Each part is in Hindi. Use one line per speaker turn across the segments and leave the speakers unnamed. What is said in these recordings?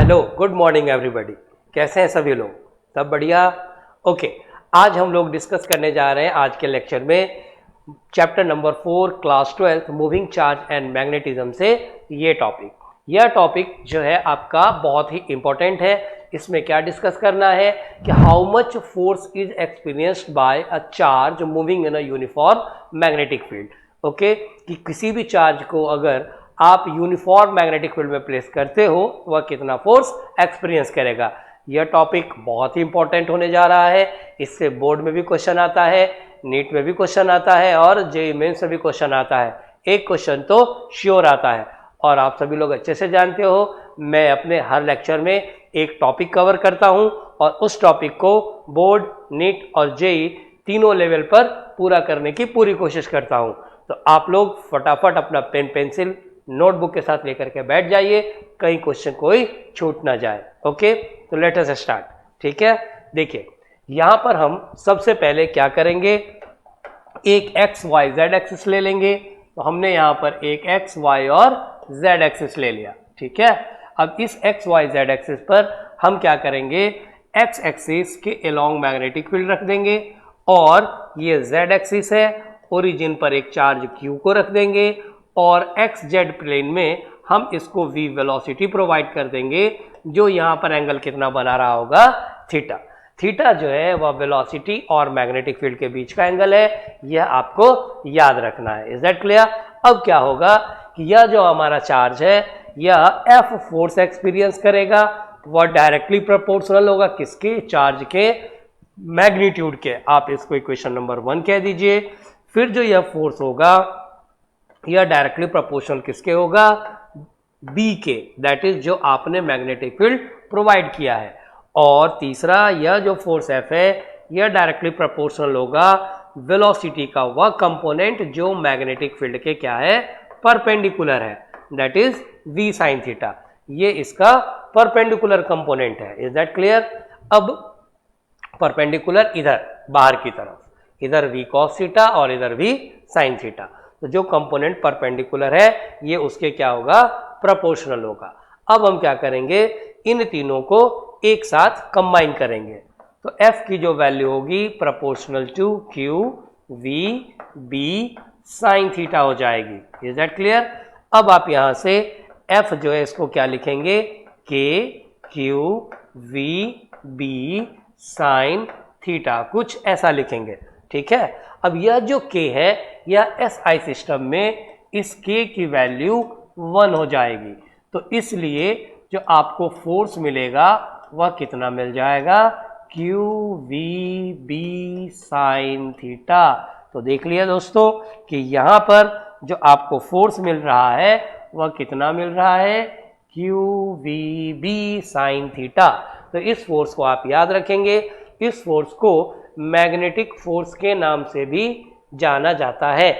Hello, good morning everybody. कैसे हैं सभी लोग? सब बढ़िया? ओके, आज हम लोग डिस्कस करने जा रहे हैं आज के लेक्चर में chapter number 4 class 12 moving charge and magnetism से यह टॉपिक जो है आपका बहुत ही इंपॉर्टेंट है। इसमें क्या डिस्कस करना है कि how much force is experienced bye a charge moving in a uniform magnetic field. Okay, कि किसी भी चार्ज को अगर आप यूनिफॉर्म मैग्नेटिक फील्ड में प्लेस करते हो वह कितना फोर्स एक्सपीरियंस करेगा। यह टॉपिक बहुत ही इंपॉर्टेंट होने जा रहा है। इससे बोर्ड में भी क्वेश्चन आता है, नीट में भी क्वेश्चन आता है और जेईई मेंस में भी क्वेश्चन आता है। एक क्वेश्चन तो श्योर आता है और आप सभी लोग अच्छे से जानते हो मैं अपने हर लेक्चर में एक टॉपिक कवर करता हूं और उस टॉपिक को बोर्ड, नीट और जेईई तीनों लेवल पर पूरा करने की पूरी कोशिश करता हूं। तो आप लोग फटाफट अपना पेन पेंसिल नोटबुक के साथ लेकर के बैठ जाइए, कहीं क्वेश्चन कोई छूट ना जाए। ओके, तो लेट अस स्टार्ट। ठीक है, देखिए यहां पर हम सबसे पहले क्या करेंगे, एक एक्स वाई जेड एक्सिस ले लेंगे। तो हमने यहां पर एक एक्स वाई और जेड एक्सिस ले लिया। ठीक है, अब इस एक्स वाई जेड एक्सिस पर हम क्या करेंगे, एक्स एक्सिस के अलोंग मैग्नेटिक फील्ड रख देंगे और ये जेड एक्सिस है, ओरिजिन पर एक चार्ज क्यू को रख देंगे और एक्स जेड प्लेन में हम इसको v वेलोसिटी प्रोवाइड कर देंगे, जो यहाँ पर एंगल कितना बना रहा होगा, थीटा। थीटा जो है वह वेलोसिटी और मैग्नेटिक फील्ड के बीच का एंगल है, यह आपको याद रखना है। Is that clear? अब क्या होगा कि यह जो हमारा चार्ज है यह एफ फोर्स एक्सपीरियंस करेगा, वह डायरेक्टली प्रोपोर्शनल होगा किसके, चार्ज के मैग्नीट्यूड के। आप इसको इक्वेशन नंबर 1 कह दीजिए। फिर जो यह फोर्स होगा यह डायरेक्टली प्रोपोर्शनल किसके होगा, बी के, दैट इज जो आपने मैग्नेटिक फील्ड प्रोवाइड किया है। और तीसरा, यह जो फोर्स एफ है यह डायरेक्टली प्रोपोर्शनल होगा वेलोसिटी का वह कंपोनेंट जो मैग्नेटिक फील्ड के क्या है, परपेंडिकुलर है, that is V sine theta. ये इसका परपेंडिकुलर कंपोनेंट है। Is that clear? अब परपेंडिकुलर इधर बाहर की तरफ, इधर वी कॉस थीटा और इधर वी साइन थीटा। तो जो कंपोनेंट परपेंडिकुलर है ये उसके क्या होगा, प्रोपोर्शनल होगा। अब हम क्या करेंगे, इन तीनों को एक साथ कंबाइन करेंगे। तो F की जो वैल्यू होगी proportional to Q V B sine theta हो जाएगी। Is that clear? अब आप यहां से F जो है इसको क्या लिखेंगे, K Q V B sine theta, कुछ ऐसा लिखेंगे। ठीक है, अब यह जो k है यह SI सिस्टम में इस k की वैल्यू 1 हो जाएगी। तो इसलिए जो आपको फोर्स मिलेगा वह कितना मिल जाएगा, QVB साइन थीटा। तो देख लिया दोस्तों कि यहाँ पर जो आपको फोर्स मिल रहा है वह कितना मिल रहा है, QVB साइन थीटा। तो इस फोर्स को आप याद रखेंगे। इस फोर्स को मैग्नेटिक फोर्स के नाम से भी जाना जाता है।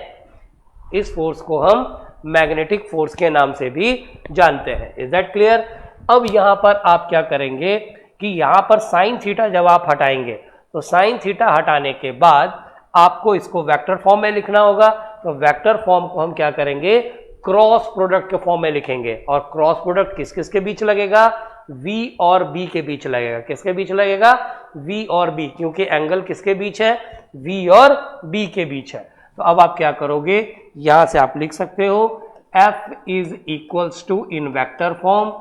इस फोर्स को हम मैग्नेटिक फोर्स के नाम से भी जानते हैं। Is that clear? अब यहां पर आप क्या करेंगे कि यहां पर साइन थीटा जब आप हटाएंगे तो साइन थीटा हटाने के बाद आपको इसको वेक्टर फॉर्म में लिखना होगा। तो वेक्टर फॉर्म को हम क्या करेंगे, क्रॉस प्रोडक्ट के फॉर्म में लिखेंगे। और क्रॉस प्रोडक्ट किस किस के बीच लगेगा, V और B के बीच लगेगा। किसके बीच लगेगा, V और B, क्योंकि एंगल किसके बीच है, V और B के बीच है। तो अब आप क्या करोगे, यहां से आप लिख सकते हो F is equals to in vector form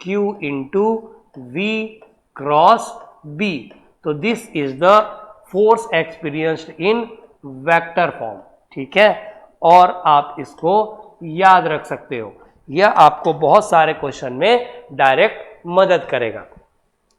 Q into V cross B। तो this is the force experienced in vector form. ठीक है, और आप इसको याद रख सकते हो, यह आपको बहुत सारे क्वेश्चन में डायरेक्ट मदद करेगा।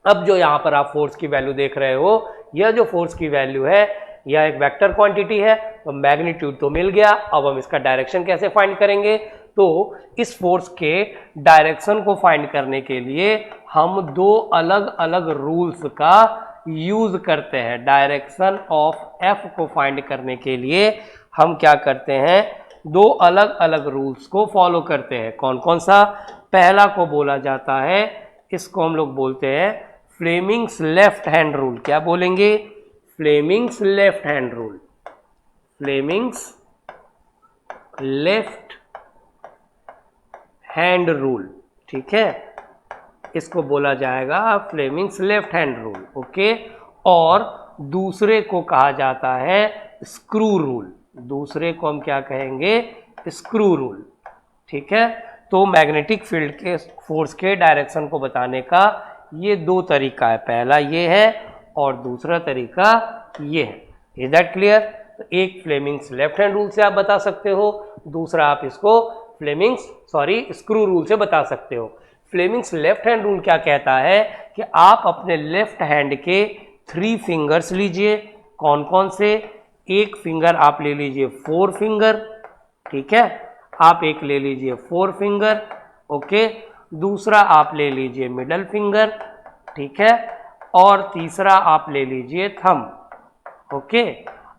अब जो यहां पर आप फोर्स की वैल्यू देख रहे हो, यह जो फोर्स की वैल्यू है यह एक वेक्टर क्वांटिटी है। तो मैग्नीट्यूड तो मिल गया, अब हम इसका डायरेक्शन कैसे फाइंड करेंगे। तो इस फोर्स के डायरेक्शन को फाइंड करने के लिए हम दो अलग अलग रूल्स का यूज करते हैं। डायरेक्शन ऑफ F को फाइंड करने के लिए हम क्या करते हैं, दो अलग अलग रूल्स को फॉलो करते हैं। कौन कौन सा? पहला को बोला जाता है, इसको हम लोग बोलते हैं फ्लेमिंग्स लेफ्ट हैंड रूल। क्या बोलेंगे, Fleming's left hand rule. Fleming's left hand rule. ठीक है, इसको बोला जाएगा Fleming's left hand rule, okay. और दूसरे को कहा जाता है स्क्रू रूल, दूसरे को हम क्या कहेंगे, स्क्रू रूल, ठीक है। तो मैग्नेटिक फील्ड के फोर्स के डायरेक्शन को बताने का ये दो तरीका है, पहला ये है और दूसरा तरीका ये है। Is that clear? तो एक फ्लेमिंग्स लेफ्ट हैंड रूल से आप बता सकते हो, दूसरा आप इसको स्क्रू रूल से बता सकते हो। फ्लेमिंग्स लेफ्ट हैंड रूल क्या कहता है कि आप अपने लेफ्ट हैंड के 3 फिंगर्स लीजिए, कौन कौन से, एक फिंगर आप ले लीजिए 4 फिंगर, ठीक है, आप एक ले लीजिए 4 फिंगर, ओके, दूसरा आप ले लीजिए मिडल फिंगर, ठीक है, और तीसरा आप ले लीजिए थंब, ओके।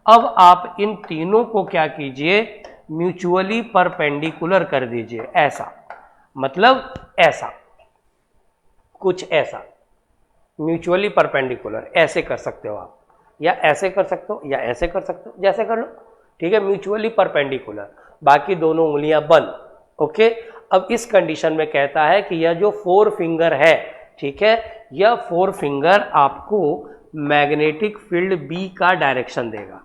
अब आप इन तीनों को क्या कीजिए, म्यूचुअली परपेंडिकुलर कर दीजिए, ऐसा, मतलब ऐसा, कुछ ऐसा, म्यूचुअली परपेंडिकुलर ऐसे कर सकते हो आप, या ऐसे कर सकते हो, या ऐसे कर सकते हो, जैसे कर लो, ठीक है, म्यूचुअली परपेंडिकुलर, बाकी दोनों उंगलियां बंद, ओके। अब इस कंडीशन में कहता है कि यह जो 4 फिंगर है, ठीक है, यह 4 फिंगर आपको मैग्नेटिक फील्ड बी का डायरेक्शन देगा,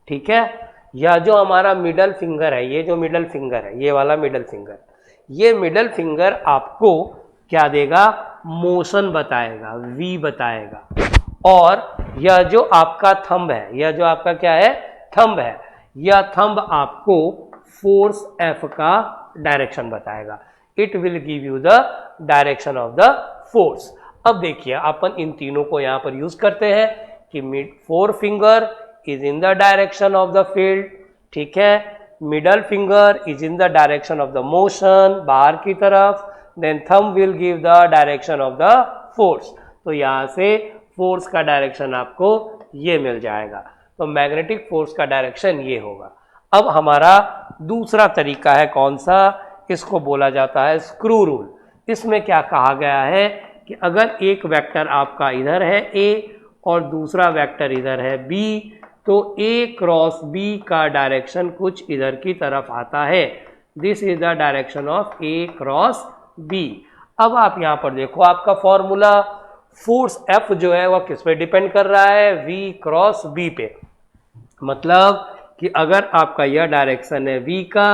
ठीक है। यह जो हमारा मिडल फिंगर है, ये जो मिडल फिंगर है, ये वाला मिडल फिंगर, ये मिडल फिंगर आपको क्या देगा, मोशन बताएगा, वी बताएगा। और यह जो आपका थंब है, यह जो आपका क्या है, थंब है, यह थंब आपको फोर्स एफ का डायरेक्शन बताएगा। It will give you the direction of the force. अब देखिए अपन इन तीनों को यहां पर यूज करते हैं कि 4 finger is in the direction of the field, ठीक है, middle finger is in the direction of the motion, बाहर की तरफ, then thumb will give the direction of the force. तो यहां से फोर्स का डायरेक्शन आपको ये मिल जाएगा। तो मैग्नेटिक फोर्स का डायरेक्शन ये होगा। अब हमारा दूसरा तरीका है कौन सा, इसको बोला जाता है स्क्रू रूल। इसमें क्या कहा गया है कि अगर एक वेक्टर आपका इधर है ए और दूसरा वेक्टर इधर है बी, तो ए क्रॉस बी का डायरेक्शन कुछ इधर की तरफ आता है। This is the direction of A cross B. अब आप यहां पर देखो आपका फॉर्मूला, फोर्स एफ जो है वह किस पे डिपेंड कर रहा है, वी क्रॉस बी पे। मतलब कि अगर आपका यह डायरेक्शन है v का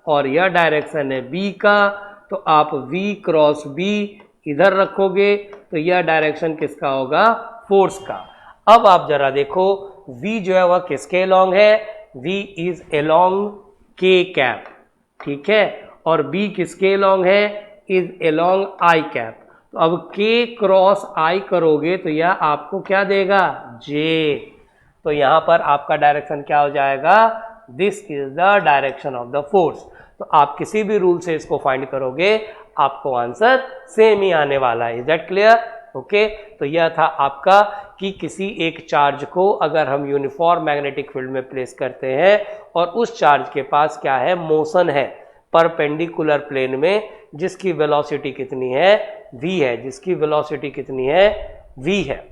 और यह डायरेक्शन है b का, तो आप v क्रॉस b इधर रखोगे तो यह डायरेक्शन किसका होगा, फोर्स का। अब आप जरा देखो v जो है वह किसके अलोंग है, v is along k cap, ठीक है, और b किसके अलोंग है, इज अलोंग i कैप। तो अब k क्रॉस i करोगे तो यह आपको क्या देगा, j। तो यहां पर आपका डायरेक्शन क्या हो जाएगा, this is the direction of the force. तो आप किसी भी रूल से इसको फाइंड करोगे आपको आंसर सेम ही आने वाला है। Is that clear? ओके, तो यह था आपका कि किसी एक चार्ज को अगर हम यूनिफॉर्म मैग्नेटिक फील्ड में प्लेस करते हैं और उस चार्ज के पास क्या है, मोशन है परपेंडिकुलर प्लेन में, जिसकी वेलोसिटी कितनी है, v है, जिसकी वेलोसिटी कितनी है, v है।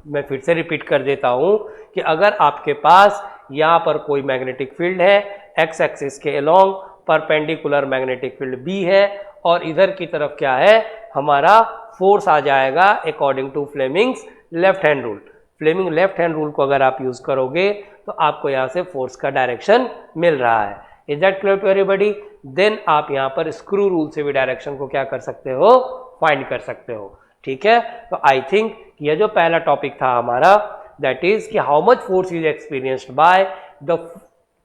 मैं फिर से रिपीट कर देता हूं कि अगर आपके पास यहां पर कोई मैग्नेटिक फील्ड है, एक्स एक्सिस के along perpendicular magnetic field B है और इधर की तरफ क्या है, हमारा फोर्स आ जाएगा according to Fleming's left hand rule. Fleming left hand rule को अगर आप यूज करोगे तो आपको यहां से फोर्स का डायरेक्शन मिल रहा है। Is that clear to everybody? Then आप यहां पर स्क्रू रूल से भी डायरेक्शन को क्या कर सकते हो, फाइंड कर सकते हो। ठीक है, तो आई थिंक यह जो पहला टॉपिक था हमारा, दैट इज कि how much force is experienced by the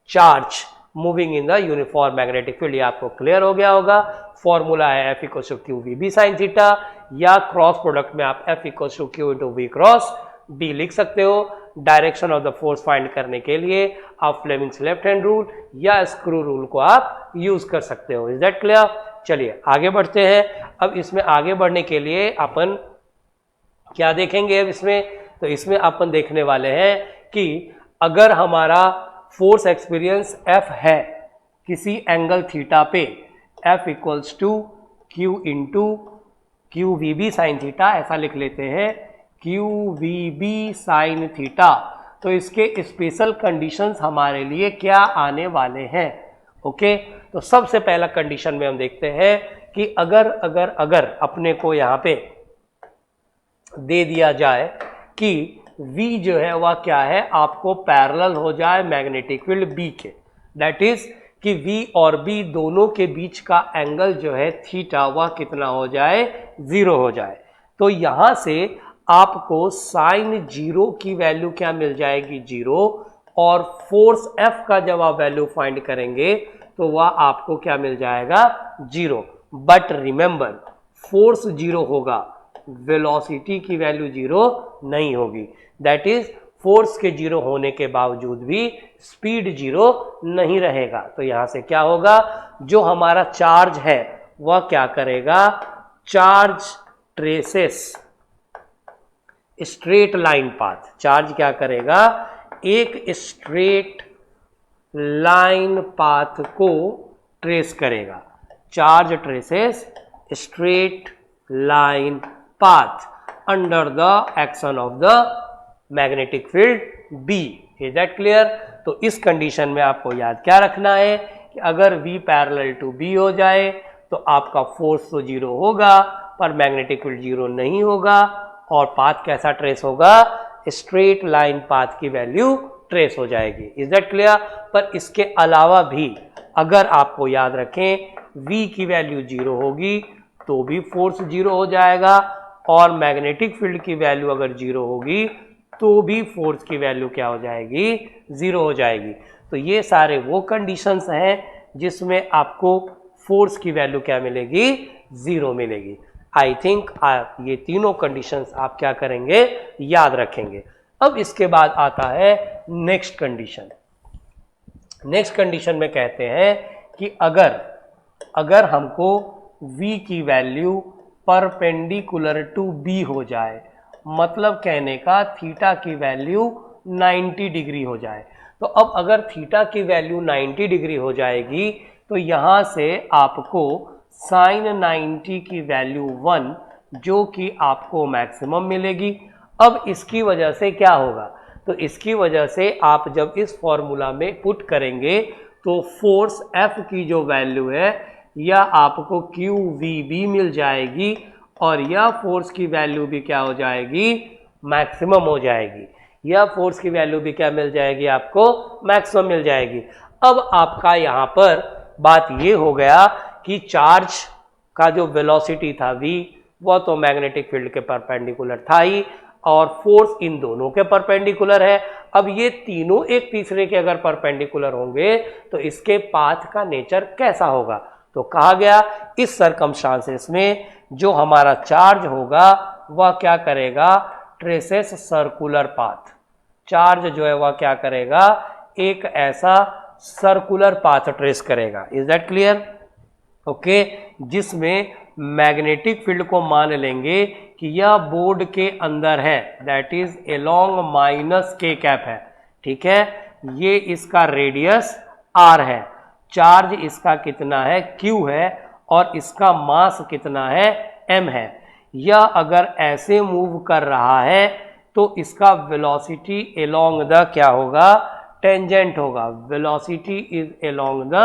charge moving in the uniform magnetic field, ये आपको क्लियर हो गया होगा। फॉर्मूला है F equal to Q V B sine theta, या क्रॉस प्रोडक्ट में आप F equal to Q into V cross D लिख सकते हो। Direction of the force find करने के लिए आप फ्लेमिंग्स लेफ्ट हैंड रूल या स्क्रू रूल को आप यूज कर सकते हो। Is that clear? चलिए आगे बढ़ते हैं। अब इसमें आगे बढ़ने के लिए अपन क्या देखेंगे, अब इसमें तो इसमें अपन देखने वाले हैं कि अगर हमारा फोर्स एक्सपीरियंस F है किसी एंगल थीटा पे, F equals to Q into Q V B sine theta, ऐसा लिख लेते हैं Q V B sine theta. तो इसके स्पेशल कंडीशंस हमारे लिए क्या आने वाले हैं। ओके, तो सबसे पहला कंडीशन में हम देखते हैं कि अगर अपने को यहाँ पे दे दिया जाए कि V जो है वह क्या है, आपको पैरेलल हो जाए मैग्नेटिक फील्ड B के, दैट इज कि V और B दोनों के बीच का एंगल जो है थीटा वह कितना हो जाए, 0 हो जाए। तो यहाँ से आपको साइन 0 की वैल्यू क्या मिल जाएगी, 0, और फोर्स F का जब आप वैल्यू फाइंड करेंगे तो वह आपको क्या मिल जाएगा, 0। बट रिमेंबर, फोर्स 0 होगा, वेलोसिटी की वैल्यू 0 नहीं होगी। दैट इज फोर्स के 0 होने के बावजूद भी स्पीड 0 नहीं रहेगा। तो यहां से क्या होगा, जो हमारा चार्ज है वह क्या करेगा, charge traces straight line path. Charge क्या करेगा, एक स्ट्रेट लाइन पाथ को ट्रेस करेगा। Charge traces straight line path under the action of the magnetic field B। Is that clear? तो इस कंडीशन में आपको याद क्या रखना है कि अगर V पैरेलल टू B हो जाए तो आपका फोर्स तो 0 होगा पर मैग्नेटिक फील्ड 0 नहीं होगा, और पाथ कैसा ट्रेस होगा, स्ट्रेट लाइन पाथ की वैल्यू ट्रेस हो जाएगी। Is that clear? पर इसके अलावा भी अगर आपको याद रखें V की वैल्यू 0 होगी तो भी फोर्स 0 हो जाएगा, और मैग्नेटिक फील्ड की वैल्यू अगर 0 होगी तो भी फोर्स की वैल्यू क्या हो जाएगी, 0 हो जाएगी। तो ये सारे वो कंडीशंस हैं जिसमें आपको फोर्स की वैल्यू क्या मिलेगी, 0 मिलेगी। आई थिंक आप ये तीनों कंडीशंस आप क्या करेंगे, याद रखेंगे। अब इसके बाद आता है नेक्स्ट कंडीशन। नेक्स्ट कंडीशन में कहते हैं कि अगर हमको V की वैल्यू परपेंडिकुलर टू B हो जाए, मतलब कहने का थीटा की वैल्यू 90 डिग्री हो जाए। तो अब अगर थीटा की वैल्यू 90 डिग्री हो जाएगी तो यहाँ से आपको साइन 90 की वैल्यू 1 जो कि आपको मैक्सिमम मिलेगी। अब इसकी वजह से क्या होगा, तो इसकी वजह से आप जब इस फॉर्मूला में पुट करेंगे तो फोर्स F की जो वैल्यू है यह आपको QVB मिल जाएगी, और यह फोर्स की वैल्यू भी क्या हो जाएगी, मैक्सिमम हो जाएगी। यह फोर्स की वैल्यू भी क्या मिल जाएगी, आपको मैक्सिमम मिल जाएगी। अब आपका यहाँ पर बात ये हो गया कि चार्ज का जो वेलोसिटी था V, वह तो मैग्नेटिक फील्ड के परपेंडिकुलर था ही, और फोर्स इन दोनों के परपेंडिकुलर है। अब ये तीनों एक तीसरे के अगर परपेंडिकुलर होंगे तो इसके पाथ का नेचर कैसा होगा, तो कहा गया इस सरकमस्टांसेस में जो हमारा चार्ज होगा वह क्या करेगा, ट्रेसेस सर्कुलर पाथ। चार्ज जो है वह क्या करेगा, एक ऐसा सर्कुलर पाथ ट्रेस करेगा। Is that clear? ओके, जिसमें मैग्नेटिक फील्ड को मान लेंगे कि यह बोर्ड के अंदर है, that is along minus K cap है। ठीक है, ये इसका रेडियस R है, चार्ज इसका कितना है, Q है, और इसका मास कितना है, M है। यह अगर ऐसे मूव कर रहा है तो इसका वेलोसिटी अलोंग द क्या होगा, टेंजेंट होगा। Velocity is along the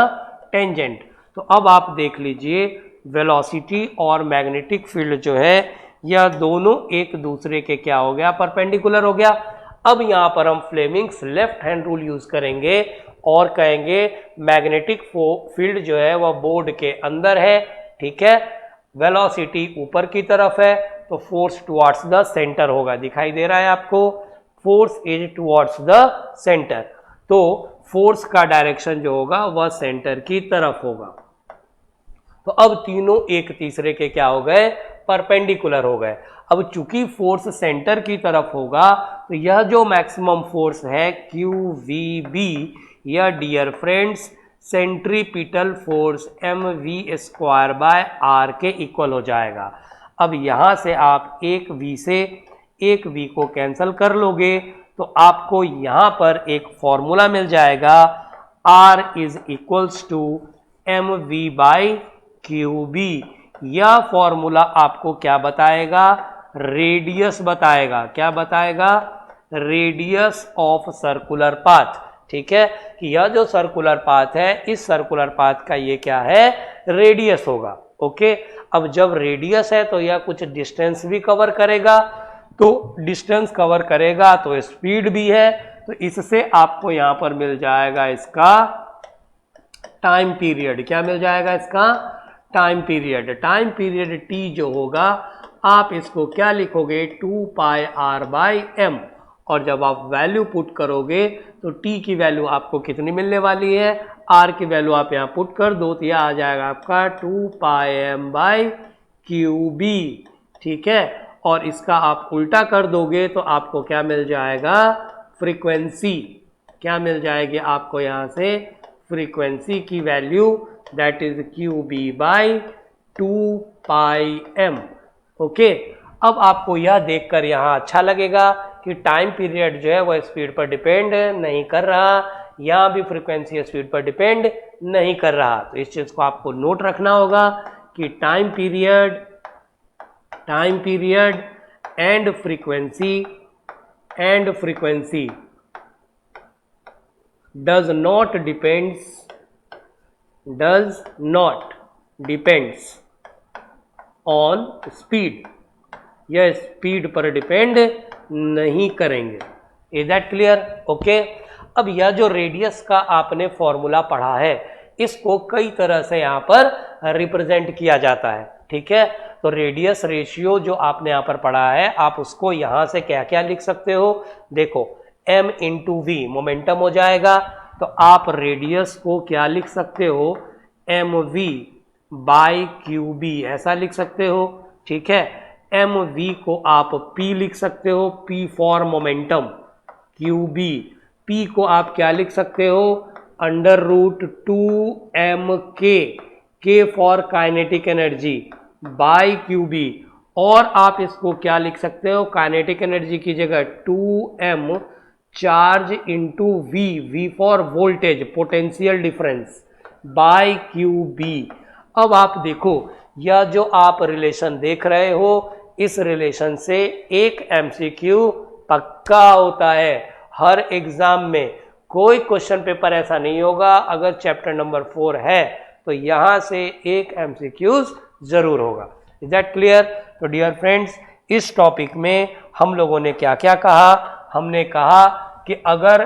tangent. तो अब आप देख लीजिए वेलोसिटी और मैग्नेटिक फील्ड जो है यह दोनों एक दूसरे के क्या हो गया, परपेंडिकुलर हो गया। अब यहाँ पर हम Fleming's left hand rule use करेंगे और कहेंगे मैग्नेटिक फील्ड जो है वह बोर्ड के अंदर है। ठीक है, वेलोसिटी ऊपर की तरफ है तो फोर्स टुवर्ड्स द सेंटर होगा। दिखाई दे रहा है आपको, force is towards the centre, तो फोर्स का डायरेक्शन जो होगा वह सेंटर की तरफ होगा। तो अब तीनों एक तीसरे के क्या हो गए, परपेंडिकुलर हो गए। अब चूंकि फोर्स सेंटर की तरफ होगा तो यह जो मैक्सिमम फोर्स है QVB, यह dear friends centripetal force mv² by R के इक्वल हो जाएगा। अब यहाँ से आप एक V से एक V को कैंसिल कर लोगे तो आपको यहाँ पर एक फॉर्मूला मिल जाएगा, R is equals to mv by QB। यह फॉर्मूला आपको क्या बताएगा, रेडियस बताएगा। क्या बताएगा, रेडियस ऑफ सर्कुलर पाथ। ठीक है, कि यह जो सर्कुलर पाथ है इस सर्कुलर पाथ का ये क्या है, रेडियस होगा। ओके, अब जब रेडियस है तो यह कुछ डिस्टेंस भी कवर करेगा, तो डिस्टेंस कवर करेगा तो स्पीड भी है, तो इससे आपको यहां पर मिल जाएगा इसका टाइम पीरियड। क्या मिल जाएगा इसका? Time period. Time period T जो होगा आप इसको क्या लिखोगे? 2πr/m, और जब आप वैल्यू पुट करोगे तो टी की वैल्यू आपको कितनी मिलने वाली है? आर की वैल्यू आप यहाँ पुट कर दो तो यह आ जाएगा आपका 2πm/qb, ठीक है। और इसका आप उल्टा कर दोगे तो आपको क्या मिल जाएगा? फ्रीक्वेंसी। क्या मिल जाएगी आपको यहाँ से? फ्रीक्वेंसी की value, that is qb/2πm। Okay, अब आपको यह देखकर यहाँ अच्छा लगेगा कि टाइम पीरियड जो है वह स्पीड पर डिपेंड नहीं कर रहा, यहाँ भी फ्रीक्वेंसी स्पीड पर डिपेंड नहीं कर रहा। तो इस चीज को आपको नोट रखना होगा कि time period and frequency does not depends on speed, यह स्पीड पर डिपेंड नहीं करेंगे। Is that clear? ओके, अब यह जो रेडियस का आपने फॉर्मूला पढ़ा है इसको कई तरह से यहाँ पर रिप्रेजेंट किया जाता है, ठीक है। तो रेडियस रेशियो जो आपने यहाँ पर पढ़ा है आप उसको यहाँ से क्या क्या लिख सकते हो? देखो, m इंटू वी मोमेंटम हो जाएगा, तो आप रेडियस को क्या लिख सकते हो? mv/qb ऐसा लिख सकते हो, ठीक है। mv को आप p लिख सकते हो, p for momentum, qb p को आप क्या लिख सकते हो? √2mk, k for kinetic energy, by qb, और आप इसको क्या लिख सकते हो? काइनेटिक एनर्जी की जगह 2m charge into v for voltage, potential difference, by qb। अब आप देखो यह जो आप रिलेशन देख रहे हो, इस रिलेशन से एक एमसीक्यू पक्का होता है हर एग्जाम में। कोई क्वेश्चन पेपर ऐसा नहीं होगा अगर चैप्टर नंबर 4 है तो यहां से एक एमसीक्यूज जरूर होगा। Is that clear? तो डियर फ्रेंड्स, इस टॉपिक में हम लोगों ने क्या क्या कहा? हमने कहा कि अगर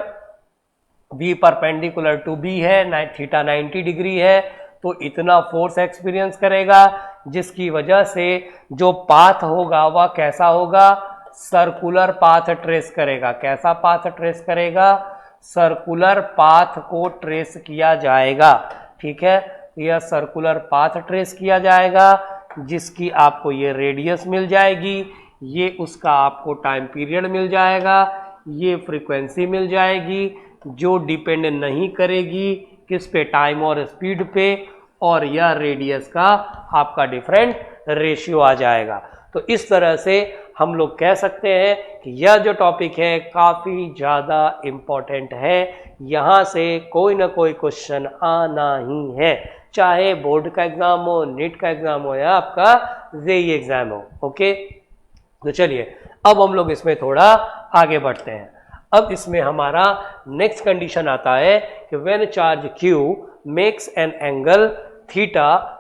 v परपेंडिकुलर टू b है, थीटा 90 डिग्री है, तो इतना फोर्स एक्सपीरियंस करेगा जिसकी वजह से जो पाथ होगा वह कैसा होगा? सर्कुलर पाथ ट्रेस करेगा। कैसा पाथ ट्रेस करेगा? सर्कुलर पाथ को ट्रेस किया जाएगा, ठीक है। यह सर्कुलर पाथ ट्रेस किया जाएगा जिसकी आपको ये रेडियस मिल जाएगी, ये उसका आपको टाइम पीरियड मिल जाएगा, ये फ्रीक्वेंसी मिल जाएगी जो डिपेंड नहीं करेगी किस पे? टाइम और स्पीड पे, और यह रेडियस का आपका डिफरेंट रेशियो आ जाएगा। तो इस तरह से हम लोग कह सकते हैं कि यह जो टॉपिक है काफ़ी ज़्यादा इम्पॉर्टेंट है, यहाँ से कोई ना कोई क्वेश्चन आना ही है, चाहे बोर्ड का एग्ज़ाम हो, नीट का एग्ज़ाम हो या आपका जेईई एग्ज़ाम हो। ओके, तो चलिए अब हम लोग इसमें थोड़ा आगे बढ़ते हैं। अब इसमें हमारा नेक्स्ट कंडीशन आता है कि when charge Q makes an angle theta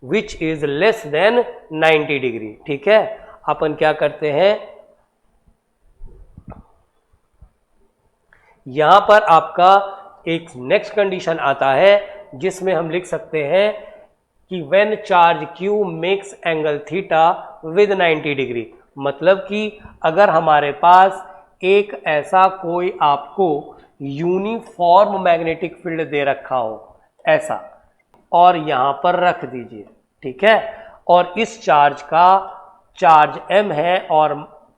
which is less than 90 degree, ठीक है। अपन क्या करते हैं, यहां पर आपका एक नेक्स्ट कंडीशन आता है जिसमें हम लिख सकते हैं कि when charge Q makes angle theta with 90 degree, मतलब कि अगर हमारे पास एक ऐसा कोई आपको यूनिफॉर्म मैग्नेटिक फील्ड दे रखा हो ऐसा, और यहां पर रख दीजिए, ठीक है, और इस चार्ज का चार्ज m है और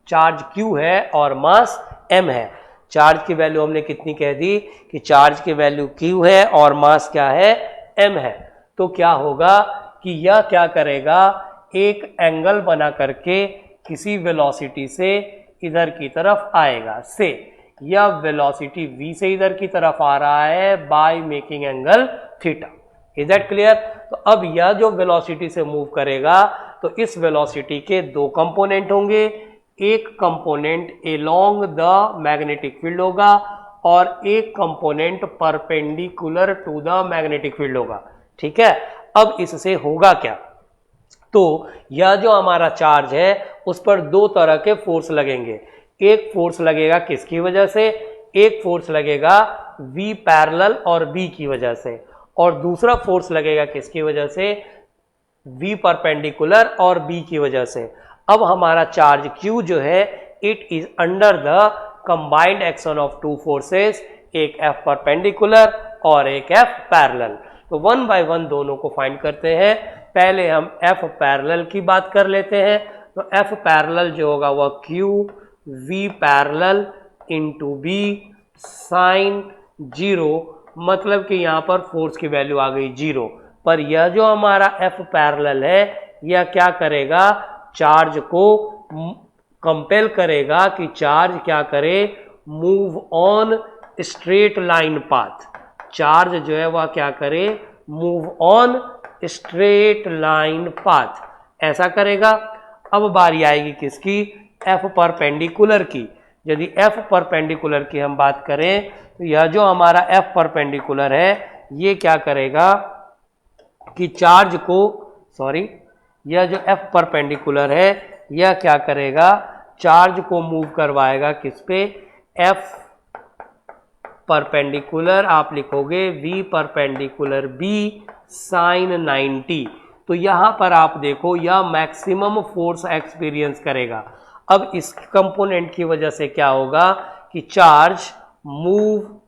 चार्ज q है और मास m है। चार्ज की वैल्यू हमने कितनी कह दी कि चार्ज की वैल्यू q है और मास क्या है? m है। तो क्या होगा कि यह क्या करेगा, एक एंगल बना करके किसी वेलोसिटी से इधर की तरफ आएगा, से यह वेलोसिटी v से इधर की तरफ आ रहा है by making angle theta. Is that clear? तो अब यह जो वेलोसिटी से मूव करेगा तो इस वेलोसिटी के दो कंपोनेंट होंगे, एक component along the magnetic field होगा और एक component perpendicular to the magnetic field होगा, ठीक है। अब इससे होगा क्या, तो यह जो हमारा चार्ज है उस पर दो तरह के फोर्स लगेंगे। एक फोर्स लगेगा किसकी वजह से, एक फोर्स लगेगा V पैरेलल और B की वजह से, और दूसरा फोर्स लगेगा किसकी वजह से, V परपेंडिकुलर और B की वजह से। अब हमारा चार्ज Q जो है it is under the combined action of two forces, एक F परपेंडिकुलर और एक F पैरेलल। तो वन बाय वन दोनों को फाइंड करते हैं। पहले हम F पैरेलल की बात कर लेते हैं। तो F पैरेलल जो होगा वह Q V parallel into B sine 0, मतलब कि यहाँ पर फोर्स की वैल्यू आ गई 0। पर यह जो हमारा F पैरेलल है यह क्या करेगा, चार्ज को कंपेल करेगा कि चार्ज क्या करे, move on straight line path. Charge जो है वह क्या करे, move on straight line path, ऐसा करेगा। अब बारी आएगी किसकी, F परपेंडिकुलर की। यदि F परपेंडिकुलर की हम बात करें तो यह जो हमारा F परपेंडिकुलर है ये क्या करेगा कि चार्ज को, यह जो F परपेंडिकुलर है यह क्या करेगा, चार्ज को मूव करवाएगा किस पे, F परपेंडिकुलर आप लिखोगे V परपेंडिकुलर B साइन 90। तो यहां पर आप देखो यह मैक्सिमम फोर्स एक्सपीरियंस करेगा। अब इस कंपोनेंट की वजह से क्या होगा कि charge move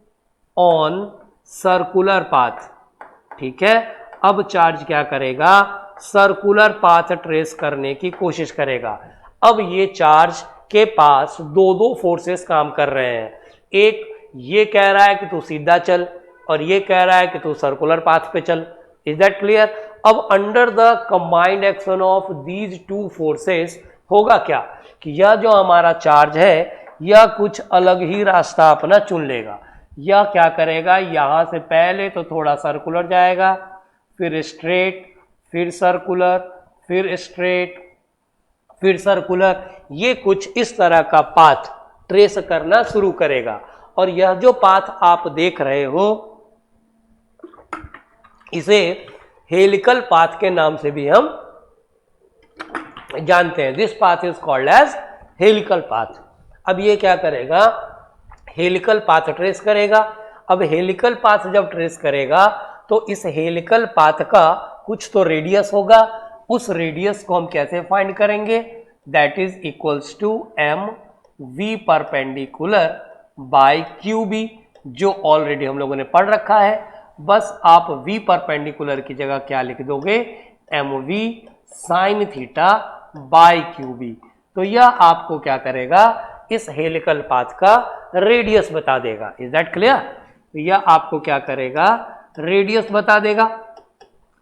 on circular path, ठीक है। अब चार्ज क्या करेगा, सर्कुलर पाथ ट्रेस करने की कोशिश करेगा। अब ये चार्ज के पास दो दो फोर्सेस काम कर रहे हैं, एक ये कह रहा है कि तू सीधा चल और ये कह रहा है कि तू सर्कुलर पाथ पे चल। Is that clear. अब under the combined action of these two forces होगा क्या कि यह जो हमारा चार्ज है यह कुछ अलग ही रास्ता अपना चुन लेगा। यह क्या करेगा, यहां से पहले तो थोड़ा सर्कुलर जाएगा, फिर स्ट्रेट, फिर सर्कुलर, फिर स्ट्रेट, फिर सर्कुलर, ये कुछ इस तरह का पाथ ट्रेस करना शुरू करेगा। और यह जो पाथ आप देख रहे हो इसे हेलिकल पाथ के नाम से भी हम जानते हैं। This path is called as helical path. अब ये क्या करेगा, हेलिकल पाथ ट्रेस करेगा। अब हेलिकल पाथ जब ट्रेस करेगा तो इस हेलिकल पाथ का कुछ तो रेडियस होगा, उस रेडियस को हम कैसे फाइंड करेंगे, that is equals to M V perpendicular by Q B, जो ऑलरेडी हम लोगों ने पढ़ रखा है। बस आप v परपेंडिकुलर की जगह क्या लिख दोगे, M V sine theta by Q B. तो यह आपको क्या करेगा, इस हेलिकल पाथ का रेडियस बता देगा। Is that clear. तो यह आपको क्या करेगा, रेडियस बता देगा।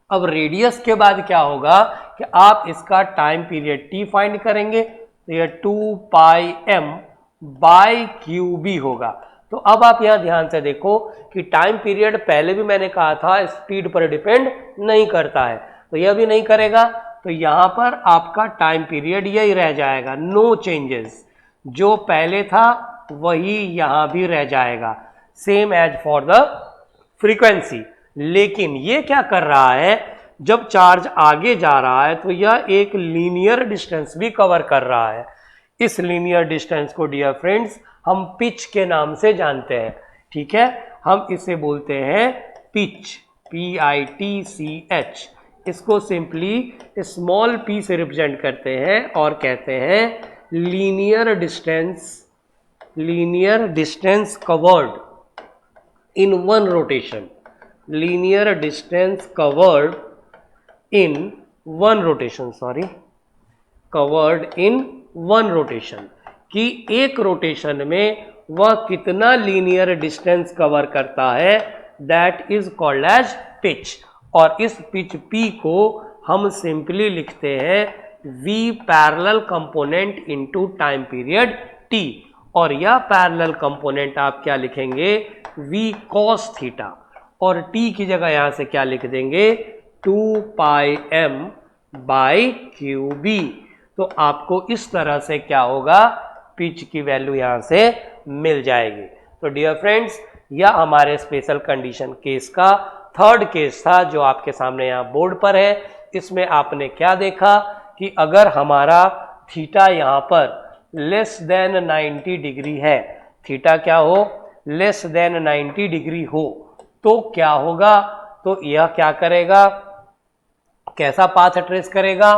अब रेडियस के बाद क्या होगा कि आप इसका टाइम पीरियड t फाइंड करेंगे, तो यह 2 पाई m बाय क्यू बी होगा। तो अब आप यहां ध्यान से देखो कि टाइम पीरियड पहले भी मैंने कहा था स्पीड पर डिपेंड नहीं करता है, तो यह भी नहीं करेगा। तो यहां पर आपका टाइम पीरियड यही रह जाएगा, नो चेंजेस, जो पहले था वही यहां भी रह जाएगा, same as for the frequency. लेकिन ये क्या कर रहा है, जब चार्ज आगे जा रहा है तो यह एक लीनियर डिस्टेंस भी कवर कर रहा है। इस लीनियर डिस्टेंस को डियर फ्रेंड्स हम पिच के नाम से जानते हैं, ठीक है। हम इसे बोलते हैं पिच, PITCH। इसको सिंपली स्मॉल p से रिप्रेजेंट करते हैं और कहते हैं linear distance covered in one rotation, linear distance covered in one rotation, covered in one rotation, कि एक रोटेशन में वह कितना लीनियर डिस्टेंस कवर करता है, that is called as pitch. और इस पिच P को हम सिंपली लिखते हैं V parallel component into time period T। और यह पैरेलल कंपोनेंट आप क्या लिखेंगे, V cos थीटा, और T की जगह यहां से क्या लिख देंगे, 2 पाई m बाई क्यू बी। तो आपको इस तरह से क्या होगा, पिच की वैल्यू यहां से मिल जाएगी। तो डियर फ्रेंड्स यह हमारे स्पेशल कंडीशन केस का थर्ड केस था जो आपके सामने यहाँ बोर्ड पर है। इसमें आपने क्या देखा कि अगर हमारा थीटा यहाँ पर लेस देन 90 डिग्री है, थीटा क्या हो, लेस देन 90 डिग्री हो, तो क्या होगा, तो यह क्या करेगा, कैसा पाथ ट्रेस करेगा,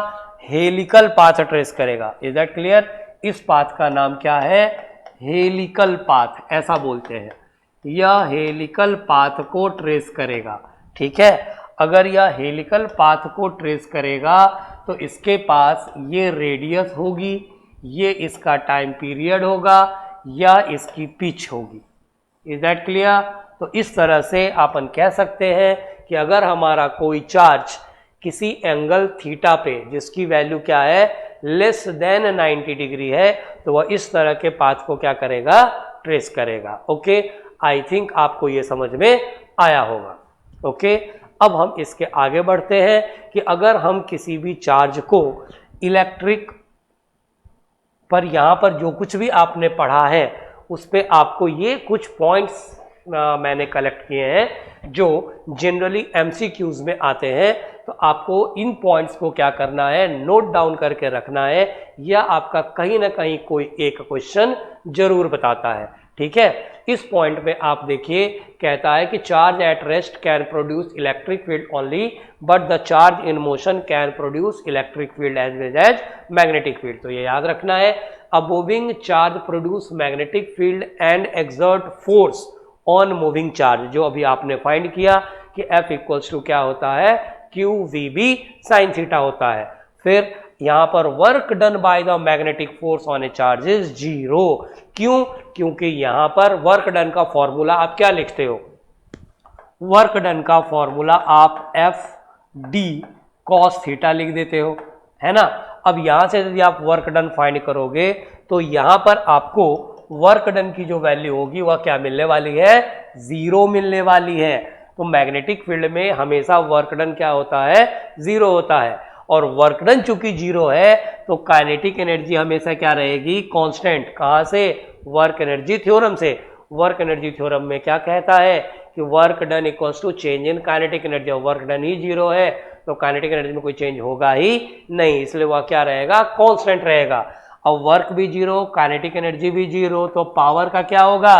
हेलिकल पाथ ट्रेस करेगा। Is that clear? इस पाथ का नाम क्या है, हेलिकल पाथ, ऐसा बोलते हैं। यह हेलिकल पाथ को ट्रेस करेगा। ठीक है, अगर यह हेलिकल पाथ को ट्रेस करेगा तो इसके पास ये रेडियस होगी, ये इसका टाइम पीरियड होगा, या इसकी पिच होगी। Is that clear? तो इस तरह से अपन कह सकते हैं कि अगर हमारा कोई चार्ज किसी एंगल थीटा पे जिसकी वैल्यू क्या है, लेस देन 90 डिग्री है, तो वह इस तरह के पाथ को क्या करेगा, ट्रेस करेगा। ओके, आई थिंक आपको ये समझ में आया होगा। ओके, अब हम इसके आगे बढ़ते हैं कि अगर हम किसी भी चार्ज को इलेक्ट्रिक पर, यहाँ पर जो कुछ भी आपने पढ़ा है उस पर आपको ये कुछ पॉइंट्स मैंने कलेक्ट किए हैं जो जनरली एमसीक्यूज में आते हैं, तो आपको इन पॉइंट्स को क्या करना है, नोट डाउन करके रखना है, या आपका कहीं ना कहीं कोई एक क्वेश्चन जरूर बताता है। ठीक है, इस पॉइंट पे आप देखिए, कहता है कि charge at rest can produce electric field only, but the charge in motion can produce electric field as well as magnetic field. तो ये याद रखना है, a moving charge produce magnetic field and exert force on moving charge, जो अभी आपने फाइंड किया कि F इक्वल्स टू क्या होता है, QVB साइन थीटा होता है। फिर यहाँ पर work done by the magnetic force on A charge is 0। क्यों? क्योंकि यहाँ पर वर्क डन का फॉर्मूला आप क्या लिखते हो, वर्क डन का फॉर्मूला आप FD cos थीटा लिख देते हो, है ना। अब यहाँ से यदि आप वर्क डन फाइंड करोगे तो यहाँ पर आपको वर्क डन की जो वैल्यू होगी वह क्या मिलने वाली है, 0 मिलने वाली है। तो मैग्नेटिक फील्ड में हमेशा वर्क डन क्या होता है, 0 होता है, और वर्क डन चूंकि 0 है तो काइनेटिक एनर्जी हमेशा क्या रहेगी, कांस्टेंट। कहाँ से, वर्क एनर्जी थ्योरम से। वर्क एनर्जी थ्योरम में क्या कहता है कि work done equals to change in kinetic energy, work done ही 0 है तो काइनेटिक एनर्जी में कोई चेंज होगा ही नहीं, इसलिए वह क्या रहेगा, कांस्टेंट रहेगा। अब वर्क भी 0, काइनेटिक एनर्जी भी 0, तो पावर का क्या होगा,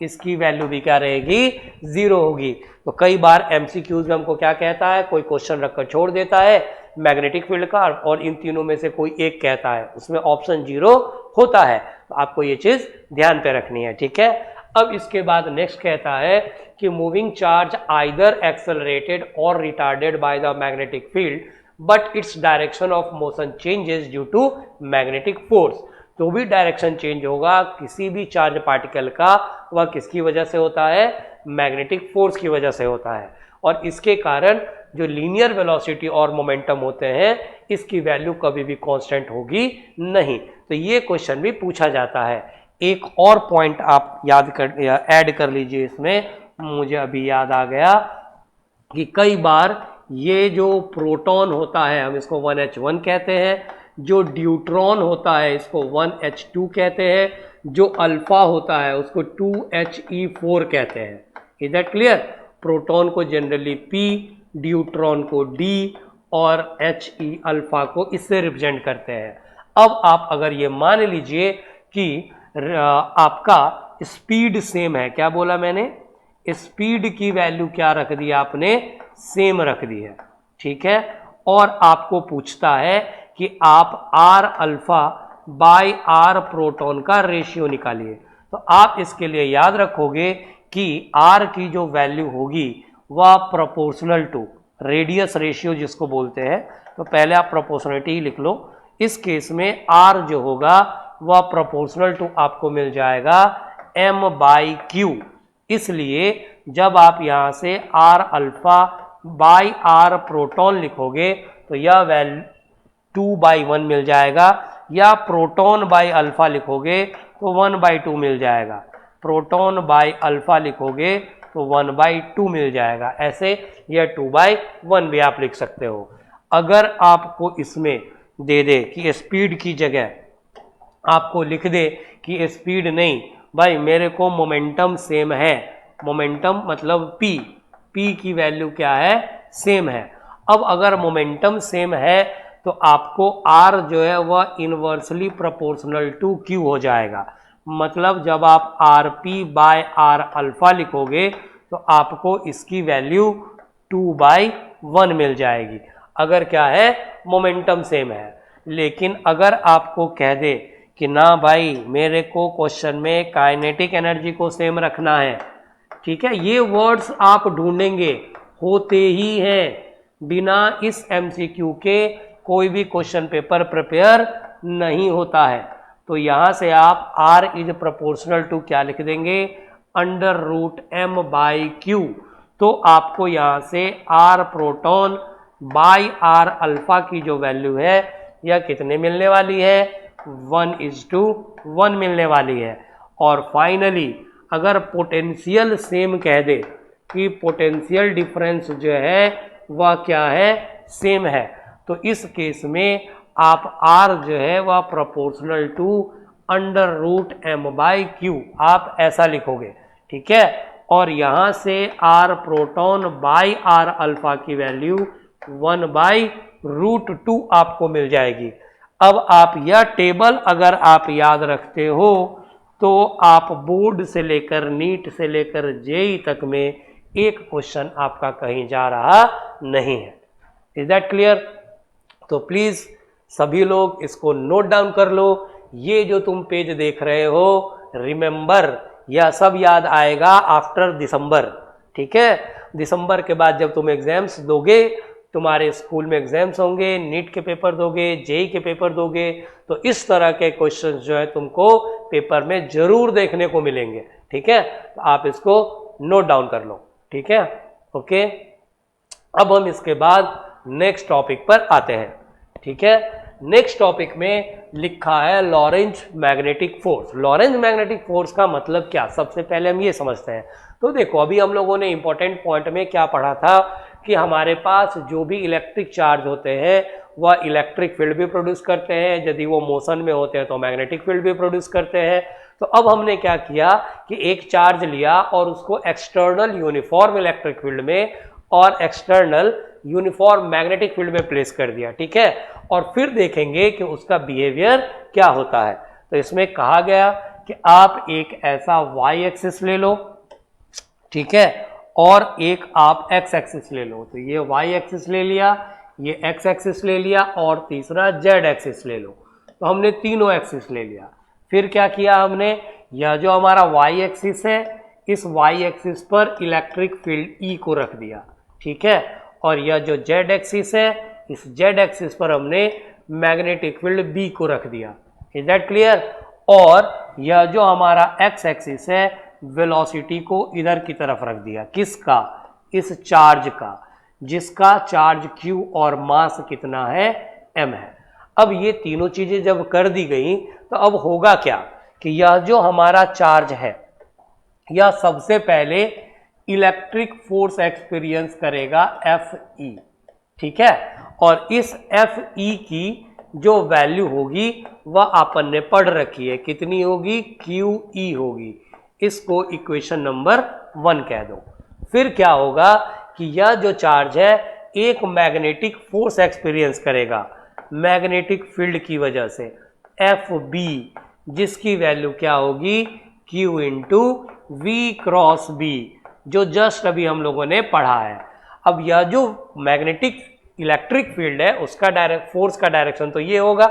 इसकी वैल्यू भी क्या रहेगी, 0 होगी। तो कई बार एमसीक्यूज में हमको क्या कहता है, कोई क्वेश्चन रखकर छोड़ देता है मैग्नेटिक फील्ड का, और इन तीनों में से कोई एक कहता है, उसमें ऑप्शन 0 होता है। तो आपको ये चीज ध्यान पे रखनी है। ठीक है, अब इसके बाद नेक्स्ट कहता है कि मूविंग चार्ज आइदर एक्सेलरेटेड और retarded by the magnetic field, but its direction of motion changes due to magnetic force. तो भी डायरेक्शन चेंज होगा किसी भी चार्ज पार्टिकल का, वह किसकी वजह से होता है, मैग्नेटिक फोर्स की वजह से होता है, और इसके कारण जो लीनियर वेलोसिटी और मोमेंटम होते हैं इसकी वैल्यू कभी भी कांस्टेंट होगी नहीं। तो ये क्वेश्चन भी पूछा जाता है। एक और पॉइंट आप याद कर या ऐड कर लीजिए इसमें, मुझे अभी याद आ गया कि कई बार ये जो प्रोटॉन होता है हम इसको 1h1 कहते हैं, जो ड्यूट्रॉन होता है इसको 1h2 कहते हैं, जो अल्फा होता है उसको 2he4 कहते हैं। Is that clear? प्रोटॉन को जनरली P, ड्यूट्रॉन को D और He अल्फा को इससे रिप्रेजेंट करते हैं। अब आप अगर ये मान लीजिए कि आपका स्पीड सेम है, क्या बोला मैंने, स्पीड की वैल्यू क्या रख दी आपने, सेम रख दी है। ठीक है, और आपको पूछता है कि आप R alpha by R proton का रेशियो निकालिए। तो आप इसके लिए याद रखोगे कि R की जो वैल्यू होगी वह प्रोपोर्शनल टू रेडियस रेशियो जिसको बोलते हैं, तो पहले आप प्रोपोर्शनलिटी ही लिख लो। इस केस में R जो होगा वह प्रोपोर्शनल टू आपको मिल जाएगा m/q। इसलिए जब आप यहाँ से R alpha by R proton लिखोगे तो यह वैल्यू 2/1 मिल जाएगा, या प्रोटॉन बाई अल्फा लिखोगे तो 1/2 मिल जाएगा, प्रोटॉन बाई अल्फा लिखोगे तो 1/2 मिल जाएगा। ऐसे यह 2/1 भी आप लिख सकते हो। अगर आपको इसमें दे दे कि स्पीड की जगह आपको लिख दे कि स्पीड नहीं भाई, मेरे को मोमेंटम सेम है, मोमेंटम मतलब P की वैल्यू क्या है, सेम है, अब अगर मोमेंटम सेम है तो आपको R जो है वह इनवर्सली प्रोपोर्शनल टू Q हो जाएगा। मतलब जब आप RP बाय R अल्फा लिखोगे तो आपको इसकी वैल्यू 2/1 मिल जाएगी, अगर क्या है मोमेंटम सेम है। लेकिन अगर आपको कह दे कि ना भाई मेरे को क्वेश्चन में काइनेटिक एनर्जी को सेम रखना है, ठीक है, ये वर्ड्स आप ढूंढेंगे, होते ही हैं, बिना इस MCQ के कोई भी क्वेश्चन पेपर प्रिपेयर नहीं होता है। तो यहाँ से आप R इज प्रोपोर्शनल टू क्या लिख देंगे, √m/q। तो आपको यहाँ से R proton by R alpha की जो वैल्यू है यह कितने मिलने वाली है, 1:1 मिलने वाली है। और फाइनली अगर पोटेंशियल सेम कह दे कि पोटेंशियल डिफरेंस जो है वह क्या है, सेम है, तो इस केस में आप R जो है वह प्रोपोर्शनल टू √m/q आप ऐसा लिखोगे, ठीक है। और यहाँ से R proton by R alpha की वैल्यू 1/√2 आपको मिल जाएगी। अब आप यह टेबल अगर आप याद रखते हो तो आप बोर्ड से लेकर नीट से लेकर जेई तक में एक क्वेश्चन आपका कहीं जा रहा नहीं है। Is that clear? तो प्लीज सभी लोग इसको नोट डाउन कर लो। ये जो तुम पेज देख रहे हो, रिमेंबर, यह सब याद आएगा आफ्टर दिसंबर, ठीक है। दिसंबर के बाद जब तुम एग्जाम्स दोगे, तुम्हारे स्कूल में एग्जाम्स होंगे, नीट के पेपर दोगे, जेई के पेपर दोगे, तो इस तरह के क्वेश्चंस जो है तुमको पेपर में जरूर देखने को मिलेंगे, ठीक है। तो आप इसको नोट डाउन कर लो, ठीक है, ओके। अब हम इसके बाद नेक्स्ट टॉपिक पर आते हैं, ठीक है। नेक्स्ट टॉपिक में लिखा है Lorentz magnetic force. Lorentz magnetic force का मतलब क्या, सबसे पहले हम ये समझते हैं। तो देखो, अभी हम लोगों ने इंपॉर्टेंट पॉइंट में क्या पढ़ा था कि हमारे पास जो भी इलेक्ट्रिक चार्ज होते हैं वह इलेक्ट्रिक फील्ड भी प्रोड्यूस करते हैं, यदि वो मोशन में होते हैं तो मैग्नेटिक फील्ड भी प्रोड्यूस करते हैं। तो अब हमने क्या किया कि एक चार्ज लिया और उसको एक्सटर्नल यूनिफॉर्म इलेक्ट्रिक फील्ड में और एक्सटर्नल यूनिफॉर्म मैग्नेटिक फील्ड में प्लेस कर दिया, ठीक है। और फिर देखेंगे कि उसका बिहेवियर क्या होता है। तो इसमें कहा गया कि आप एक ऐसा वाई एक्सिस ले लो, ठीक है, और एक आप एक्स एक्सिस ले लो। तो ये वाई एक्सिस ले लिया, ये एक्स एक्सिस ले लिया और तीसरा जेड एक्सिस ले लो। तो हमने तीनों एक्सिस ले लिया। फिर क्या किया हमने, यह जो हमारा वाई एक्सिस है, इस वाई एक्सिस पर इलेक्ट्रिक फील्ड ई को रख दिया, ठीक है। और यह जो जेड एक्सिस है, इस जेड एक्सिस पर हमने मैग्नेटिक फील्ड बी को रख दिया। Is that clear? और यह जो हमारा एक्स एक्सिस है, वेलोसिटी को इधर की तरफ रख दिया, किसका, इस चार्ज का, जिसका चार्ज q और मास कितना है, m है। अब ये तीनों चीजें जब कर दी गई तो अब होगा क्या कि यह जो हमारा चार्ज है यह सबसे पहले इलेक्ट्रिक फोर्स एक्सपीरियंस करेगा Fe, ठीक है। और इस Fe की जो वैल्यू होगी वह अपन ने पढ़ रखी है, कितनी होगी, QE होगी। इसको इक्वेशन नंबर 1 कह दो। फिर क्या होगा कि यह जो चार्ज है एक मैग्नेटिक फोर्स एक्सपीरियंस करेगा मैग्नेटिक फील्ड की वजह से, FB, जिसकी वैल्यू क्या होगी, Q into V cross B, जो जस्ट अभी हम लोगों ने पढ़ा है। अब यह जो मैग्नेटिक इलेक्ट्रिक फील्ड है उसका डायरेक्ट फोर्स का डायरेक्शन तो ये होगा,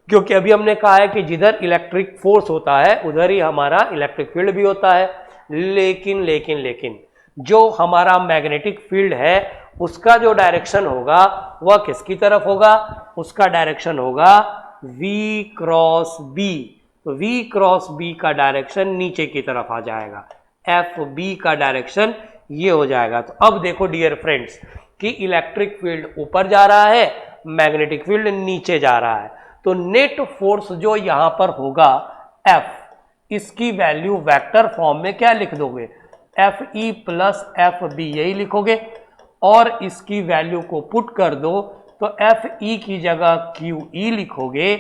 क्योंकि अभी हमने कहा है कि जिधर इलेक्ट्रिक फोर्स होता है उधर ही हमारा इलेक्ट्रिक फील्ड भी होता है। लेकिन जो हमारा मैग्नेटिक फील्ड है उसका जो डायरेक्शन होगा वह किसकी तरफ होगा, उसका डायरेक्शन होगा V क्रॉस B। तो V क्रॉस B का डायरेक्शन नीचे की तरफ आ जाएगा, FB का डायरेक्शन ये हो जाएगा। तो अब देखो डियर फ्रेंड्स कि इलेक्ट्रिक फील्ड ऊपर जा रहा है, मैग्नेटिक फील्ड नीचे जा रहा है। तो नेट फोर्स जो यहां पर होगा F, इसकी वैल्यू वेक्टर फॉर्म में क्या लिख दोगे, FE प्लस FB, यही लिखोगे। और इसकी वैल्यू को पुट कर दो तो FE की जगह QE लिखोगे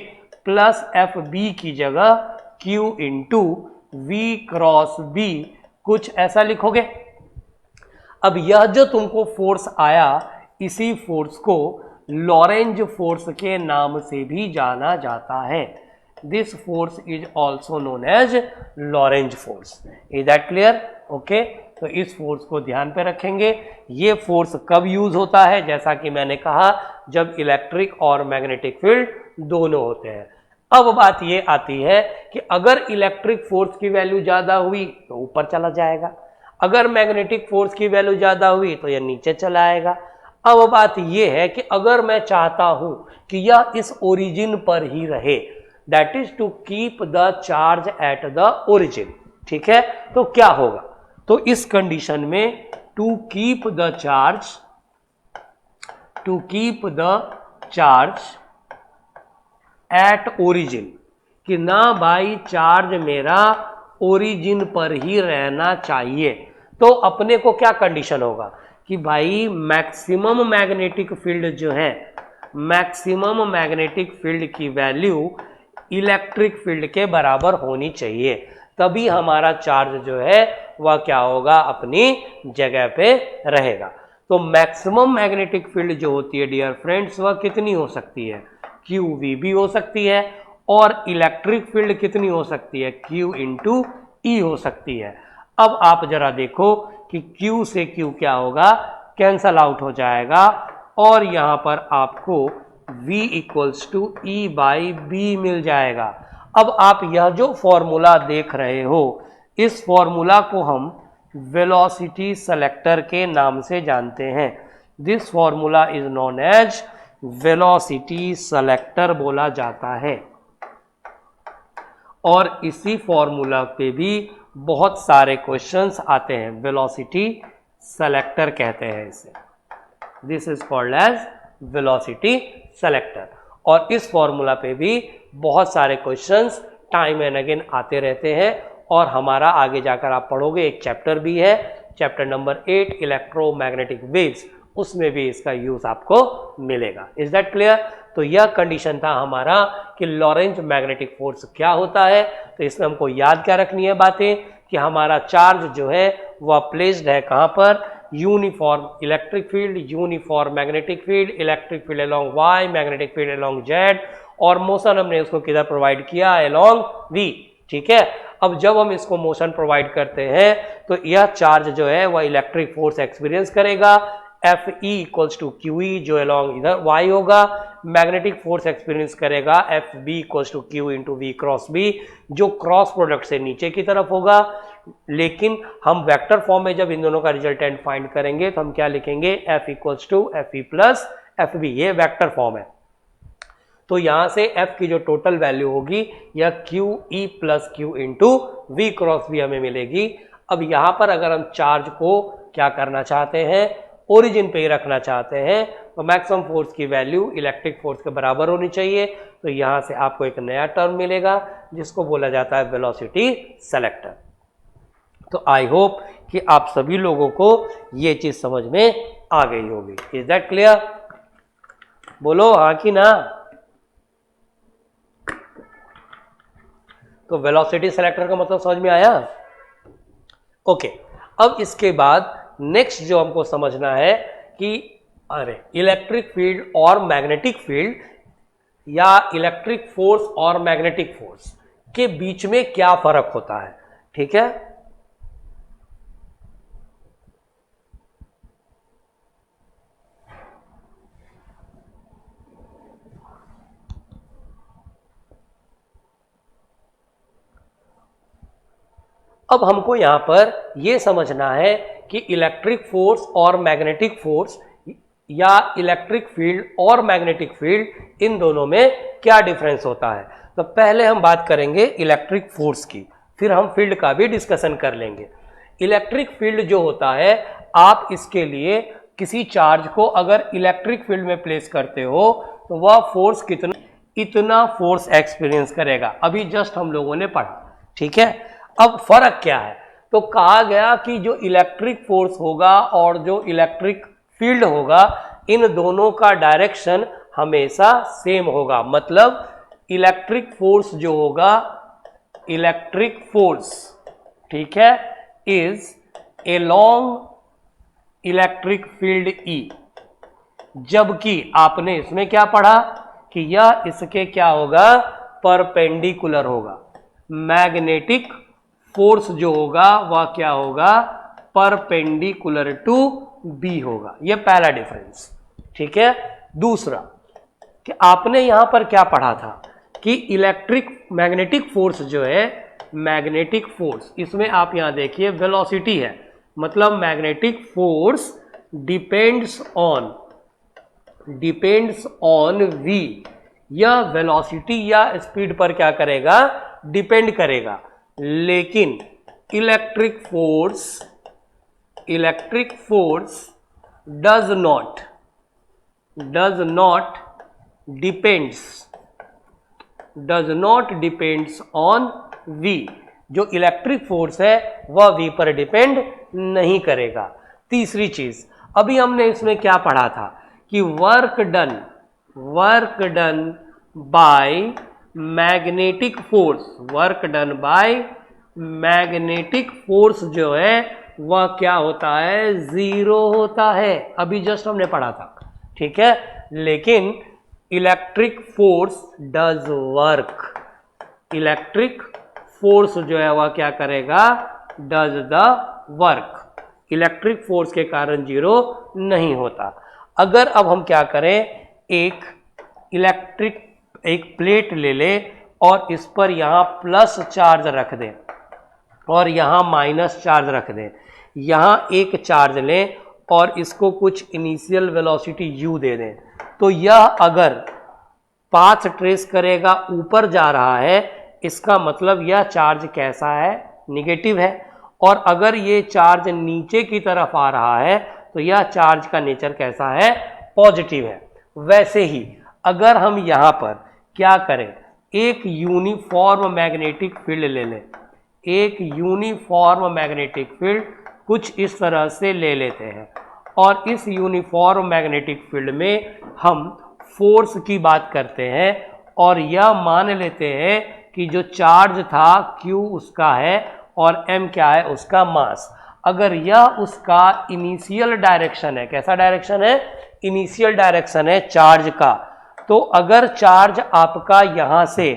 प्लस FB की जगह Q into V cross B, कुछ ऐसा लिखोगे। अब यह जो तुमको फोर्स आया इसी फोर्स को लॉरेंज फोर्स के नाम से भी जाना जाता है। This force is also known as Lorentz force. Is that clear? Okay, तो इस फोर्स को ध्यान पे रखेंगे। ये फोर्स कब यूज होता है? जैसा कि मैंने कहा, जब इलेक्ट्रिक और मैग्नेटिक फील्ड दोनों होते हैं। अब बात ये आती है कि अगर इलेक्ट्रिक फोर्स की वैल्यू ज्यादा हुई तो ऊपर चला जाएगा, अगर मैग्नेटिक फोर्स की वैल्यू ज्यादा हुई तो यह नीचे चला आएगा। अब बात यह है कि अगर मैं चाहता हूं कि यह इस ओरिजिन पर ही रहे, that is to keep the charge at the origin, ठीक है, तो क्या होगा? तो इस कंडीशन में to keep the charge at origin, कि ना भाई चार्ज मेरा ओरिजिन पर ही रहना चाहिए, तो अपने को क्या कंडीशन होगा कि भाई मैक्सिमम मैग्नेटिक फील्ड जो है, मैक्सिमम मैग्नेटिक फील्ड की वैल्यू इलेक्ट्रिक फील्ड के बराबर होनी चाहिए, तभी हमारा चार्ज जो है वह क्या होगा, अपनी जगह पे रहेगा। तो मैक्सिमम मैग्नेटिक फील्ड जो होती है डियर फ्रेंड्स, वह कितनी हो सकती है? QV भी हो सकती है, और इलेक्ट्रिक फील्ड कितनी हो सकती है? Q इंटू E हो सकती है। अब आप जरा देखो कि Q से Q क्या होगा, कैंसल आउट हो जाएगा, और यहां पर आपको V equals to E by B मिल जाएगा। अब आप यह जो फॉर्मूला देख रहे हो, इस फॉर्मूला को हम वेलोसिटी सेलेक्टर के नाम से जानते हैं। This formula is known as velocity selector बोला जाता है, और इसी फॉर्मूला पे भी बहुत सारे क्वेश्चंस आते हैं। वेलोसिटी सेलेक्टर कहते हैं इसे, this is called as velocity selector, और इस फॉर्मूला पे भी बहुत सारे क्वेश्चंस टाइम एंड अगेन आते रहते हैं। और हमारा आगे जाकर आप पढ़ोगे, एक चैप्टर भी है, चैप्टर नंबर 8 इलेक्ट्रोमैग्नेटिक वेव्स, उसमें भी इसका यूज आपको मिलेगा। Is that clear? तो यह कंडीशन था हमारा कि लॉरेंज मैग्नेटिक फोर्स क्या होता है। तो इसमें हमको याद क्या रखनी है बातें, कि हमारा चार्ज जो है वह प्लेस्ड है कहां पर? Uniform electric field, uniform magnetic field, electric field along Y, magnetic field along Z, और मोशन हमने उसको किधर प्रोवाइड किया? अलोंग वी, ठीक है। अब जब हम इसको मोशन प्रोवाइड करते हैं तो यह चार्ज जो है वह इलेक्ट्रिक फोर्स एक्सपीरियंस करेगा, F E equals to Q E, जो अलोंग इधर वाई होगा। मैग्नेटिक फोर्स एक्सपीरियंस करेगा F B equals to Q into V cross B, जो क्रॉस प्रोडक्ट से नीचे की तरफ होगा। लेकिन हम वेक्टर फॉर्म में जब इन दोनों का रिजल्टेंट फाइंड करेंगे तो हम क्या लिखेंगे? F equals to F E plus F B, ये वेक्टर फॉर्म है। तो यहां से f की जो टोटल वैल्यू होगी यह Q E plus Q into V cross B हमें मिलेगी। अब यहां पर अगर हम चार्ज को क्या करना चाहते हैं? ओरिजिन पे ही रखना चाहते हैं, तो मैक्सिमम फोर्स की वैल्यू इलेक्ट्रिक फोर्स के बराबर होनी चाहिए। तो यहां से आपको एक नया टर्म मिलेगा जिसको बोला जाता है वेलोसिटी सेलेक्टर। तो आई होप कि आप सभी लोगों को ये चीज समझ में आ गई होगी। Is that clear? बोलो हाँ कि ना। तो वेलोसिटी सेलेक्टर का मतलब समझ में आया? ओके, अब इसके बाद नेक्स्ट जो हमको समझना है कि अरे इलेक्ट्रिक फील्ड और मैग्नेटिक फील्ड, या इलेक्ट्रिक फोर्स और मैग्नेटिक फोर्स के बीच में क्या फर्क होता है, ठीक है। अब हमको यहां पर यह समझना है कि इलेक्ट्रिक फोर्स और मैग्नेटिक फोर्स, या इलेक्ट्रिक फील्ड और मैग्नेटिक फील्ड, इन दोनों में क्या डिफरेंस होता है। तो पहले हम बात करेंगे इलेक्ट्रिक फोर्स की, फिर हम फील्ड का भी डिस्कशन कर लेंगे। इलेक्ट्रिक फील्ड जो होता है, आप इसके लिए किसी चार्ज को अगर इलेक्ट्रिक फील्ड में प्लेस करते हो तो वह फोर्स कितना, इतना फोर्स एक्सपीरियंस करेगा। अभी जस्ट हम लोगों ने पढ़ा, ठीक है। अब फर्क क्या है? तो कहा गया कि जो इलेक्ट्रिक फोर्स होगा और जो इलेक्ट्रिक फील्ड होगा, इन दोनों का डायरेक्शन हमेशा सेम होगा। मतलब इलेक्ट्रिक फोर्स जो होगा, इलेक्ट्रिक फोर्स, ठीक है, is along electric field E, जबकि आपने इसमें क्या पढ़ा कि यह इसके क्या होगा, परपेंडिकुलर होगा। मैग्नेटिक फोर्स जो होगा वह क्या होगा, परपेंडिकुलर टू बी होगा। यह पहला डिफरेंस, ठीक है। दूसरा कि आपने यहां पर क्या पढ़ा था कि इलेक्ट्रिक मैग्नेटिक फोर्स जो है, मैग्नेटिक फोर्स, इसमें आप यहां देखिए वेलोसिटी है, मतलब magnetic force depends on V, यह वेलोसिटी या स्पीड पर क्या करेगा, डिपेंड करेगा। लेकिन electric force does not depends on V, जो इलेक्ट्रिक फोर्स है वह वी पर डिपेंड नहीं करेगा। तीसरी चीज, अभी हमने इसमें क्या पढ़ा था कि work done by magnetic force जो है वह क्या होता है, जीरो होता है। अभी जस्ट हमने पढ़ा था, ठीक है। लेकिन electric force does work, electric force जो है वह क्या करेगा, does the work, electric force के कारण जीरो नहीं होता। अगर अब हम क्या करें, एक प्लेट ले ले और इस पर यहां प्लस चार्ज रख दें और यहां माइनस चार्ज रख दें, यहां एक चार्ज लें और इसको कुछ इनिशियल वेलोसिटी u दे दें, तो यह अगर पाथ ट्रेस करेगा ऊपर जा रहा है, इसका मतलब यह चार्ज कैसा है, निगेटिव है। और अगर ये चार्ज नीचे की तरफ आ रहा है तो यह चार्ज का नेचर कैसा है, पॉजिटिव है। वैसे ही अगर हम यहां पर क्या करें, एक यूनिफॉर्म मैग्नेटिक फील्ड ले लें, एक यूनिफॉर्म मैग्नेटिक फील्ड कुछ इस तरह से ले लेते हैं और इस यूनिफॉर्म मैग्नेटिक फील्ड में हम फोर्स की बात करते हैं और यह मान लेते हैं कि जो चार्ज था Q उसका है और M क्या है, उसका मास। अगर यह उसका इनिशियल डायरेक्शन है, कैसा डायरेक्शन है, इनिशियल डायरेक्शन है चार्ज का, तो अगर चार्ज आपका यहां से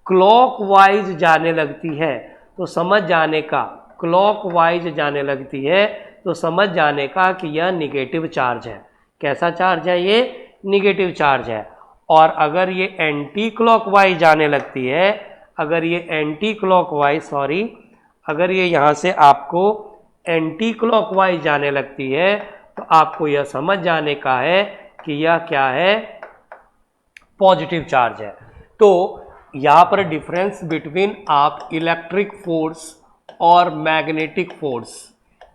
क्लॉकवाइज जाने लगती है तो समझ जाने का, क्लॉकवाइज जाने लगती है तो समझ जाने का कि यह निगेटिव चार्ज है। कैसा चार्ज है, ये निगेटिव चार्ज है। और अगर ये एंटी क्लॉकवाइज जाने लगती है, अगर ये एंटी क्लॉकवाइज अगर ये यहाँ से आपको एंटी क्लॉकवाइज जाने लगती है तो आपको यह समझ जाने का है कि यह क्या है, पॉजिटिव चार्ज है। तो यहाँ पर डिफरेंस बिटवीन आप इलेक्ट्रिक फोर्स और मैग्नेटिक फोर्स,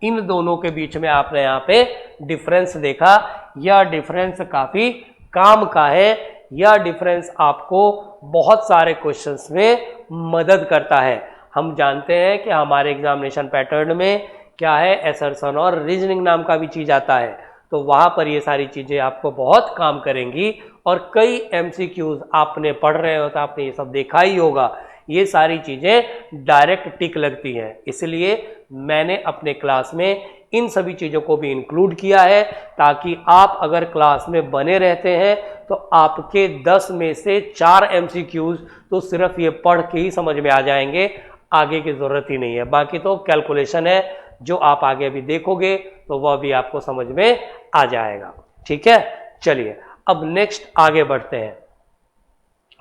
इन दोनों के बीच में आपने यहाँ पे डिफरेंस देखा। यह डिफरेंस काफ़ी काम का है, यह डिफरेंस आपको बहुत सारे क्वेश्चंस में मदद करता है। हम जानते हैं कि हमारे एग्जामिनेशन पैटर्न में क्या है, असर्शन और रीजनिंग नाम का भी चीज़ आता है, तो वहाँ पर ये सारी चीज़ें आपको बहुत काम करेंगी। और कई MCQs आपने पढ़ रहे हो तो आपने ये सब देखा ही होगा, ये सारी चीज़ें डायरेक्ट टिक लगती हैं। इसलिए मैंने अपने क्लास में इन सभी चीज़ों को भी इंक्लूड किया है ताकि आप अगर क्लास में बने रहते हैं तो आपके 10 में से 4 MCQs तो सिर्फ ये पढ़ के ही समझ में आ जाएंगे, आगे की ज़रूरत ही नहीं है। बाकी तो कैलकुलेशन है, जो आप आगे भी देखोगे तो वह भी आपको समझ में आ जाएगा। ठीक है, चलिए अब नेक्स्ट आगे बढ़ते हैं।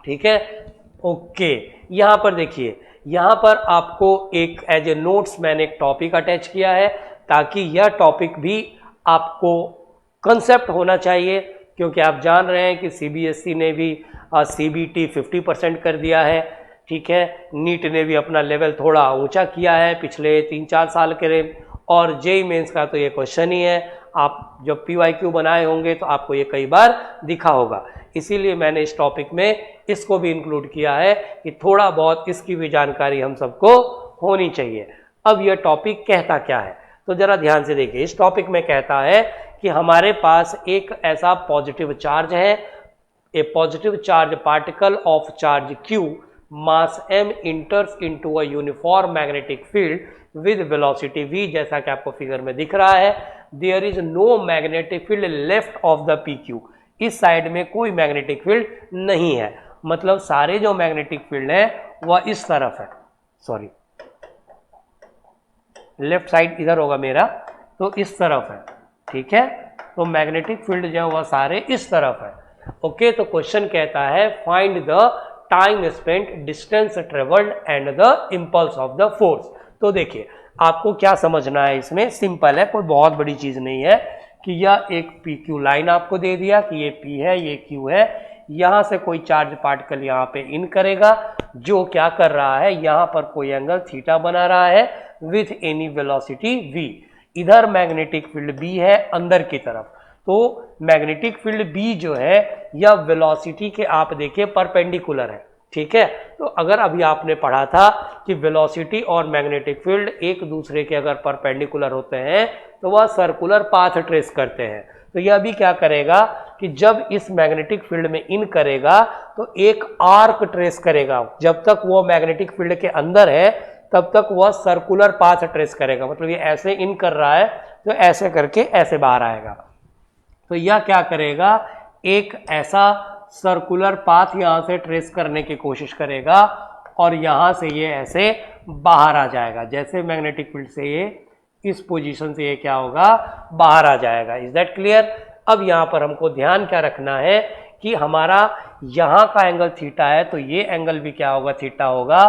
ठीक है, ओके, यहाँ पर देखिए, यहाँ पर आपको एक एज ए नोट्स मैंने एक टॉपिक अटैच किया है ताकि यह टॉपिक भी आपको कंसेप्ट होना चाहिए, क्योंकि आप जान रहे हैं कि CBSE ने भी CBT 50% कर दिया है। ठीक है, नीट ने भी अपना लेवल थोड़ा ऊंचा किया है पिछले 3-4 साल के, और JEE मेंस का तो ये क्वेश्चन ही है। आप जब PYQ बनाए होंगे तो आपको ये कई बार दिखा होगा, इसीलिए मैंने इस टॉपिक में इसको भी इंक्लूड किया है कि थोड़ा बहुत इसकी भी जानकारी हम सबको होनी चाहिए। अब यह टॉपिक कहता क्या है, तो ज़रा ध्यान से देखिए। इस टॉपिक में कहता है कि हमारे पास एक ऐसा पॉजिटिव चार्ज है, a positive charge particle of charge Q mass m enters into a uniform magnetic field with velocity v, जैसा कि आपको फिगर में दिख रहा है, there is no magnetic field left of the PQ, इस साइड में कोई मैग्नेटिक फील्ड नहीं है, मतलब सारे जो मैग्नेटिक फील्ड है वह इस तरफ है, सॉरी लेफ्ट साइड इधर होगा मेरा, तो इस तरफ है, ठीक है, तो मैग्नेटिक फील्ड जो है वह सारे इस तरफ है। ओके, तो क्वेश्चन कहता है find the time spent, distance travelled and the impulse of the force. तो देखिए आपको क्या समझना है, इसमें सिंपल है, कोई बहुत बड़ी चीज नहीं है कि यह एक PQ लाइन आपको दे दिया कि ये P है ये Q है, यहां से कोई चार्ज पार्टिकल यहाँ पे इन करेगा जो क्या कर रहा है, यहाँ पर कोई एंगल थीटा बना रहा है विथ एनी वेलोसिटी v, इधर मैग्नेटिक फील्ड B है अंदर की तरफ, तो मैग्नेटिक फील्ड B जो है यह वेलोसिटी के आप देखिए परपेंडिकुलर है, ठीक है। तो अगर अभी आपने पढ़ा था कि वेलोसिटी और मैग्नेटिक फील्ड एक दूसरे के अगर परपेंडिकुलर होते हैं तो वह सर्कुलर पाथ ट्रेस करते हैं, तो यह भी क्या करेगा कि जब इस मैग्नेटिक फील्ड में इन करेगा तो एक आर्क ट्रेस करेगा, जब तक वो मैग्नेटिक फील्ड के अंदर है तब तक वह सर्कुलर पाथ ट्रेस करेगा, मतलब ये ऐसे इन कर रहा है तो ऐसे करके ऐसे बाहर आएगा, तो यह क्या करेगा एक ऐसा सर्कुलर पाथ यहां से ट्रेस करने की कोशिश करेगा और यहां से ये ऐसे बाहर आ जाएगा, जैसे मैग्नेटिक फील्ड से ये इस पोजीशन से ये क्या होगा बाहर आ जाएगा। Is that clear? अब यहां पर हमको ध्यान क्या रखना है कि हमारा यहां का एंगल थीटा है तो ये एंगल भी क्या होगा थीटा होगा,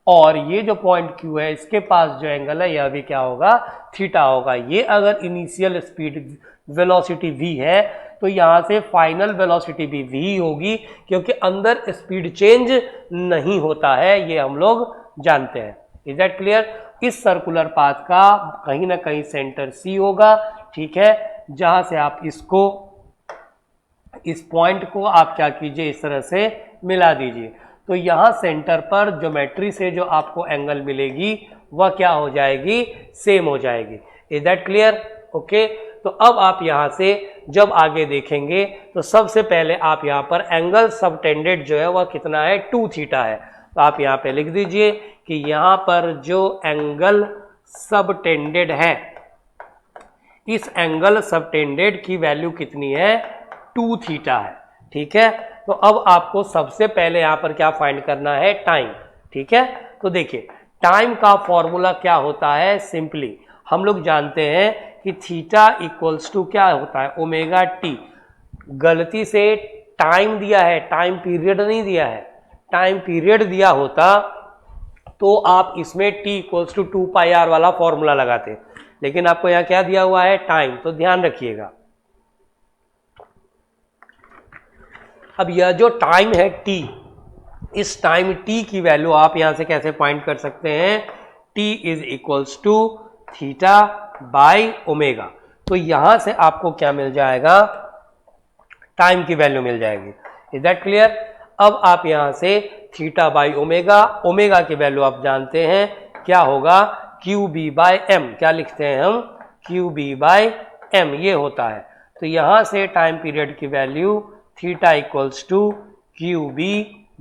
और ये जो पॉइंट Q है इसके पास जो एंगल है यह भी क्या होगा थीटा होगा। ये अगर इनिशियल स्पीड वेलोसिटी v है तो यहाँ से फाइनल वेलोसिटी भी v ही होगी, क्योंकि अंदर स्पीड चेंज नहीं होता है, ये हम लोग जानते हैं। Is that clear? इस सर्कुलर पाथ का कहीं ना कहीं सेंटर C होगा, ठीक है, जहां से आप इसको इस पॉइंट को आप क्या कीजिए इस तरह से मिला दीजिए, तो यहाँ सेंटर पर ज्योमेट्री से जो आपको एंगल मिलेगी वह क्या हो जाएगी सेम हो जाएगी। Is that clear? ओके, तो अब आप यहाँ से जब आगे देखेंगे तो सबसे पहले आप यहाँ पर एंगल सबटेंडेड जो है वह कितना है 2 थीटा है, तो आप यहाँ पे लिख दीजिए कि यहाँ पर जो एंगल सबटेंडेड है इस एंगल सबटेंडेड की वैल्यू कितनी है 2 थीटा है, ठीक है। तो अब आपको सबसे पहले यहाँ पर क्या फाइंड करना है टाइम, ठीक है। तो देखिए टाइम का फॉर्मूला क्या होता है, सिंपली हम लोग जानते हैं कि थीटा इक्वल्स टू क्या होता है ओमेगा टी, गलती से टाइम दिया है टाइम पीरियड नहीं दिया है, टाइम पीरियड दिया होता तो आप इसमें t इक्वल्स टू 2πr वाला फॉर्मूला लगाते, लेकिन आपको यहाँ क्या दिया हुआ है टाइम, तो ध्यान रखिएगा। अब यह जो टाइम है t, इस टाइम t की वैल्यू आप यहां से कैसे फाइंड कर सकते हैं, t is equals to theta by omega, तो यहां से आपको क्या मिल जाएगा टाइम की वैल्यू मिल जाएगी। Is that clear? अब आप यहां से थीटा बाई ओमेगा, ओमेगा की वैल्यू आप जानते हैं क्या होगा क्यू बी बाई एम, क्या लिखते हैं हम क्यू बी बाई एम, ये होता है। तो यहां से टाइम पीरियड की value theta equals to Q B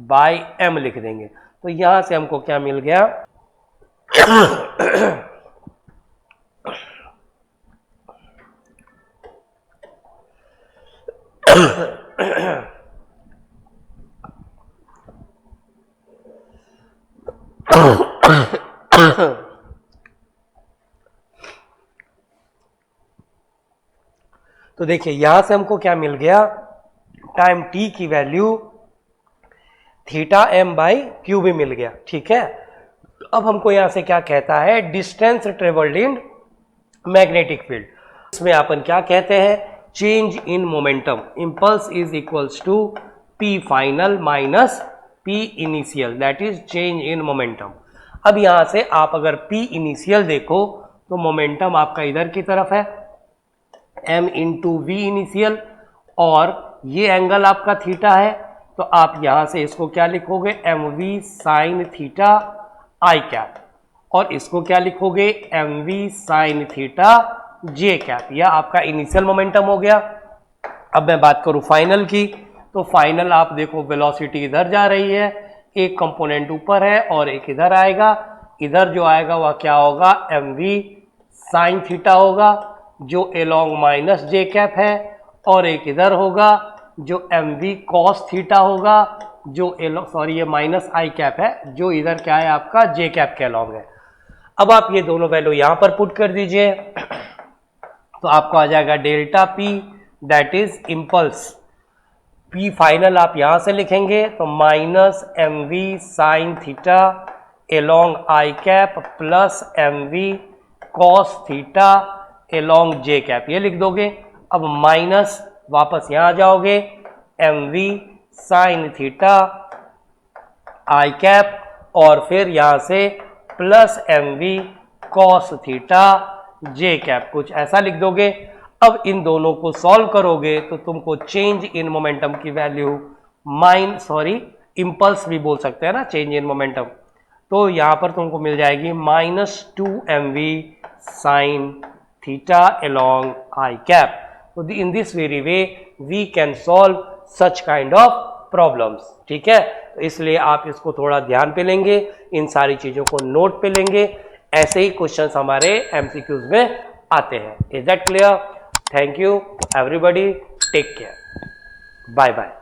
by M लिख देंगे, तो यहां से हमको क्या मिल गया तो देखिए यहां से हमको क्या मिल गया टाइम t की value theta m by Q भी मिल गया, ठीक है। अब हमको यहां से क्या कहता है distance travelled in magnetic field, इसमें अपन क्या कहते हैं change in momentum, impulse is equals to p final minus p initial, that is change in momentum. अब यहां से आप अगर p इनिशियल देखो तो मोमेंटम आपका इधर की तरफ है m इंटू वी इनिशियल, और ये एंगल आपका थीटा है, तो आप यहां से इसको क्या लिखोगे M V sine theta I cap, और इसको क्या लिखोगे M V sine theta J cap, यह आपका इनिशियल मोमेंटम हो गया। अब मैं बात करूं फाइनल की, तो फाइनल आप देखो वेलोसिटी इधर जा रही है, एक कंपोनेंट ऊपर है और एक इधर आएगा। इधर जो आएगा वह क्या होगा, एम वी साइन थीटा होगा जो अलोंग माइनस जे कैप है, और एक इधर होगा जो एम वी कॉस थीटा होगा जो सॉरी ये माइनस आई कैप है जो इधर क्या है आपका जे कैप के अलोंग है। अब आप ये दोनों वैल्यू यहां पर पुट कर दीजिए तो आपको आ जाएगा delta P that is impulse. P final आप यहां से लिखेंगे तो minus M V sine theta along I cap plus M V cos theta along J cap, ये लिख दोगे। अब माइनस वापस यहां आ जाओगे, M V sine theta I cap और फिर यहां से plus M V cos theta J cap, कुछ ऐसा लिख दोगे। अब इन दोनों को सॉल्व करोगे तो तुमको चेंज इन मोमेंटम की वैल्यू इंपल्स भी बोल सकते हैं ना, चेंज इन मोमेंटम, तो यहां पर तुमको मिल जाएगी -2mv sine theta along I cap. तो in this very way we can solve such kind of problems, ठीक है। तो इसलिए आप इसको थोड़ा ध्यान पे लेंगे, इन सारी चीजों को नोट पे लेंगे, ऐसे ही क्वेश्चंस हमारे एमसीक्यूज में आते हैं। Is that clear? Thank you everybody, take care, bye bye.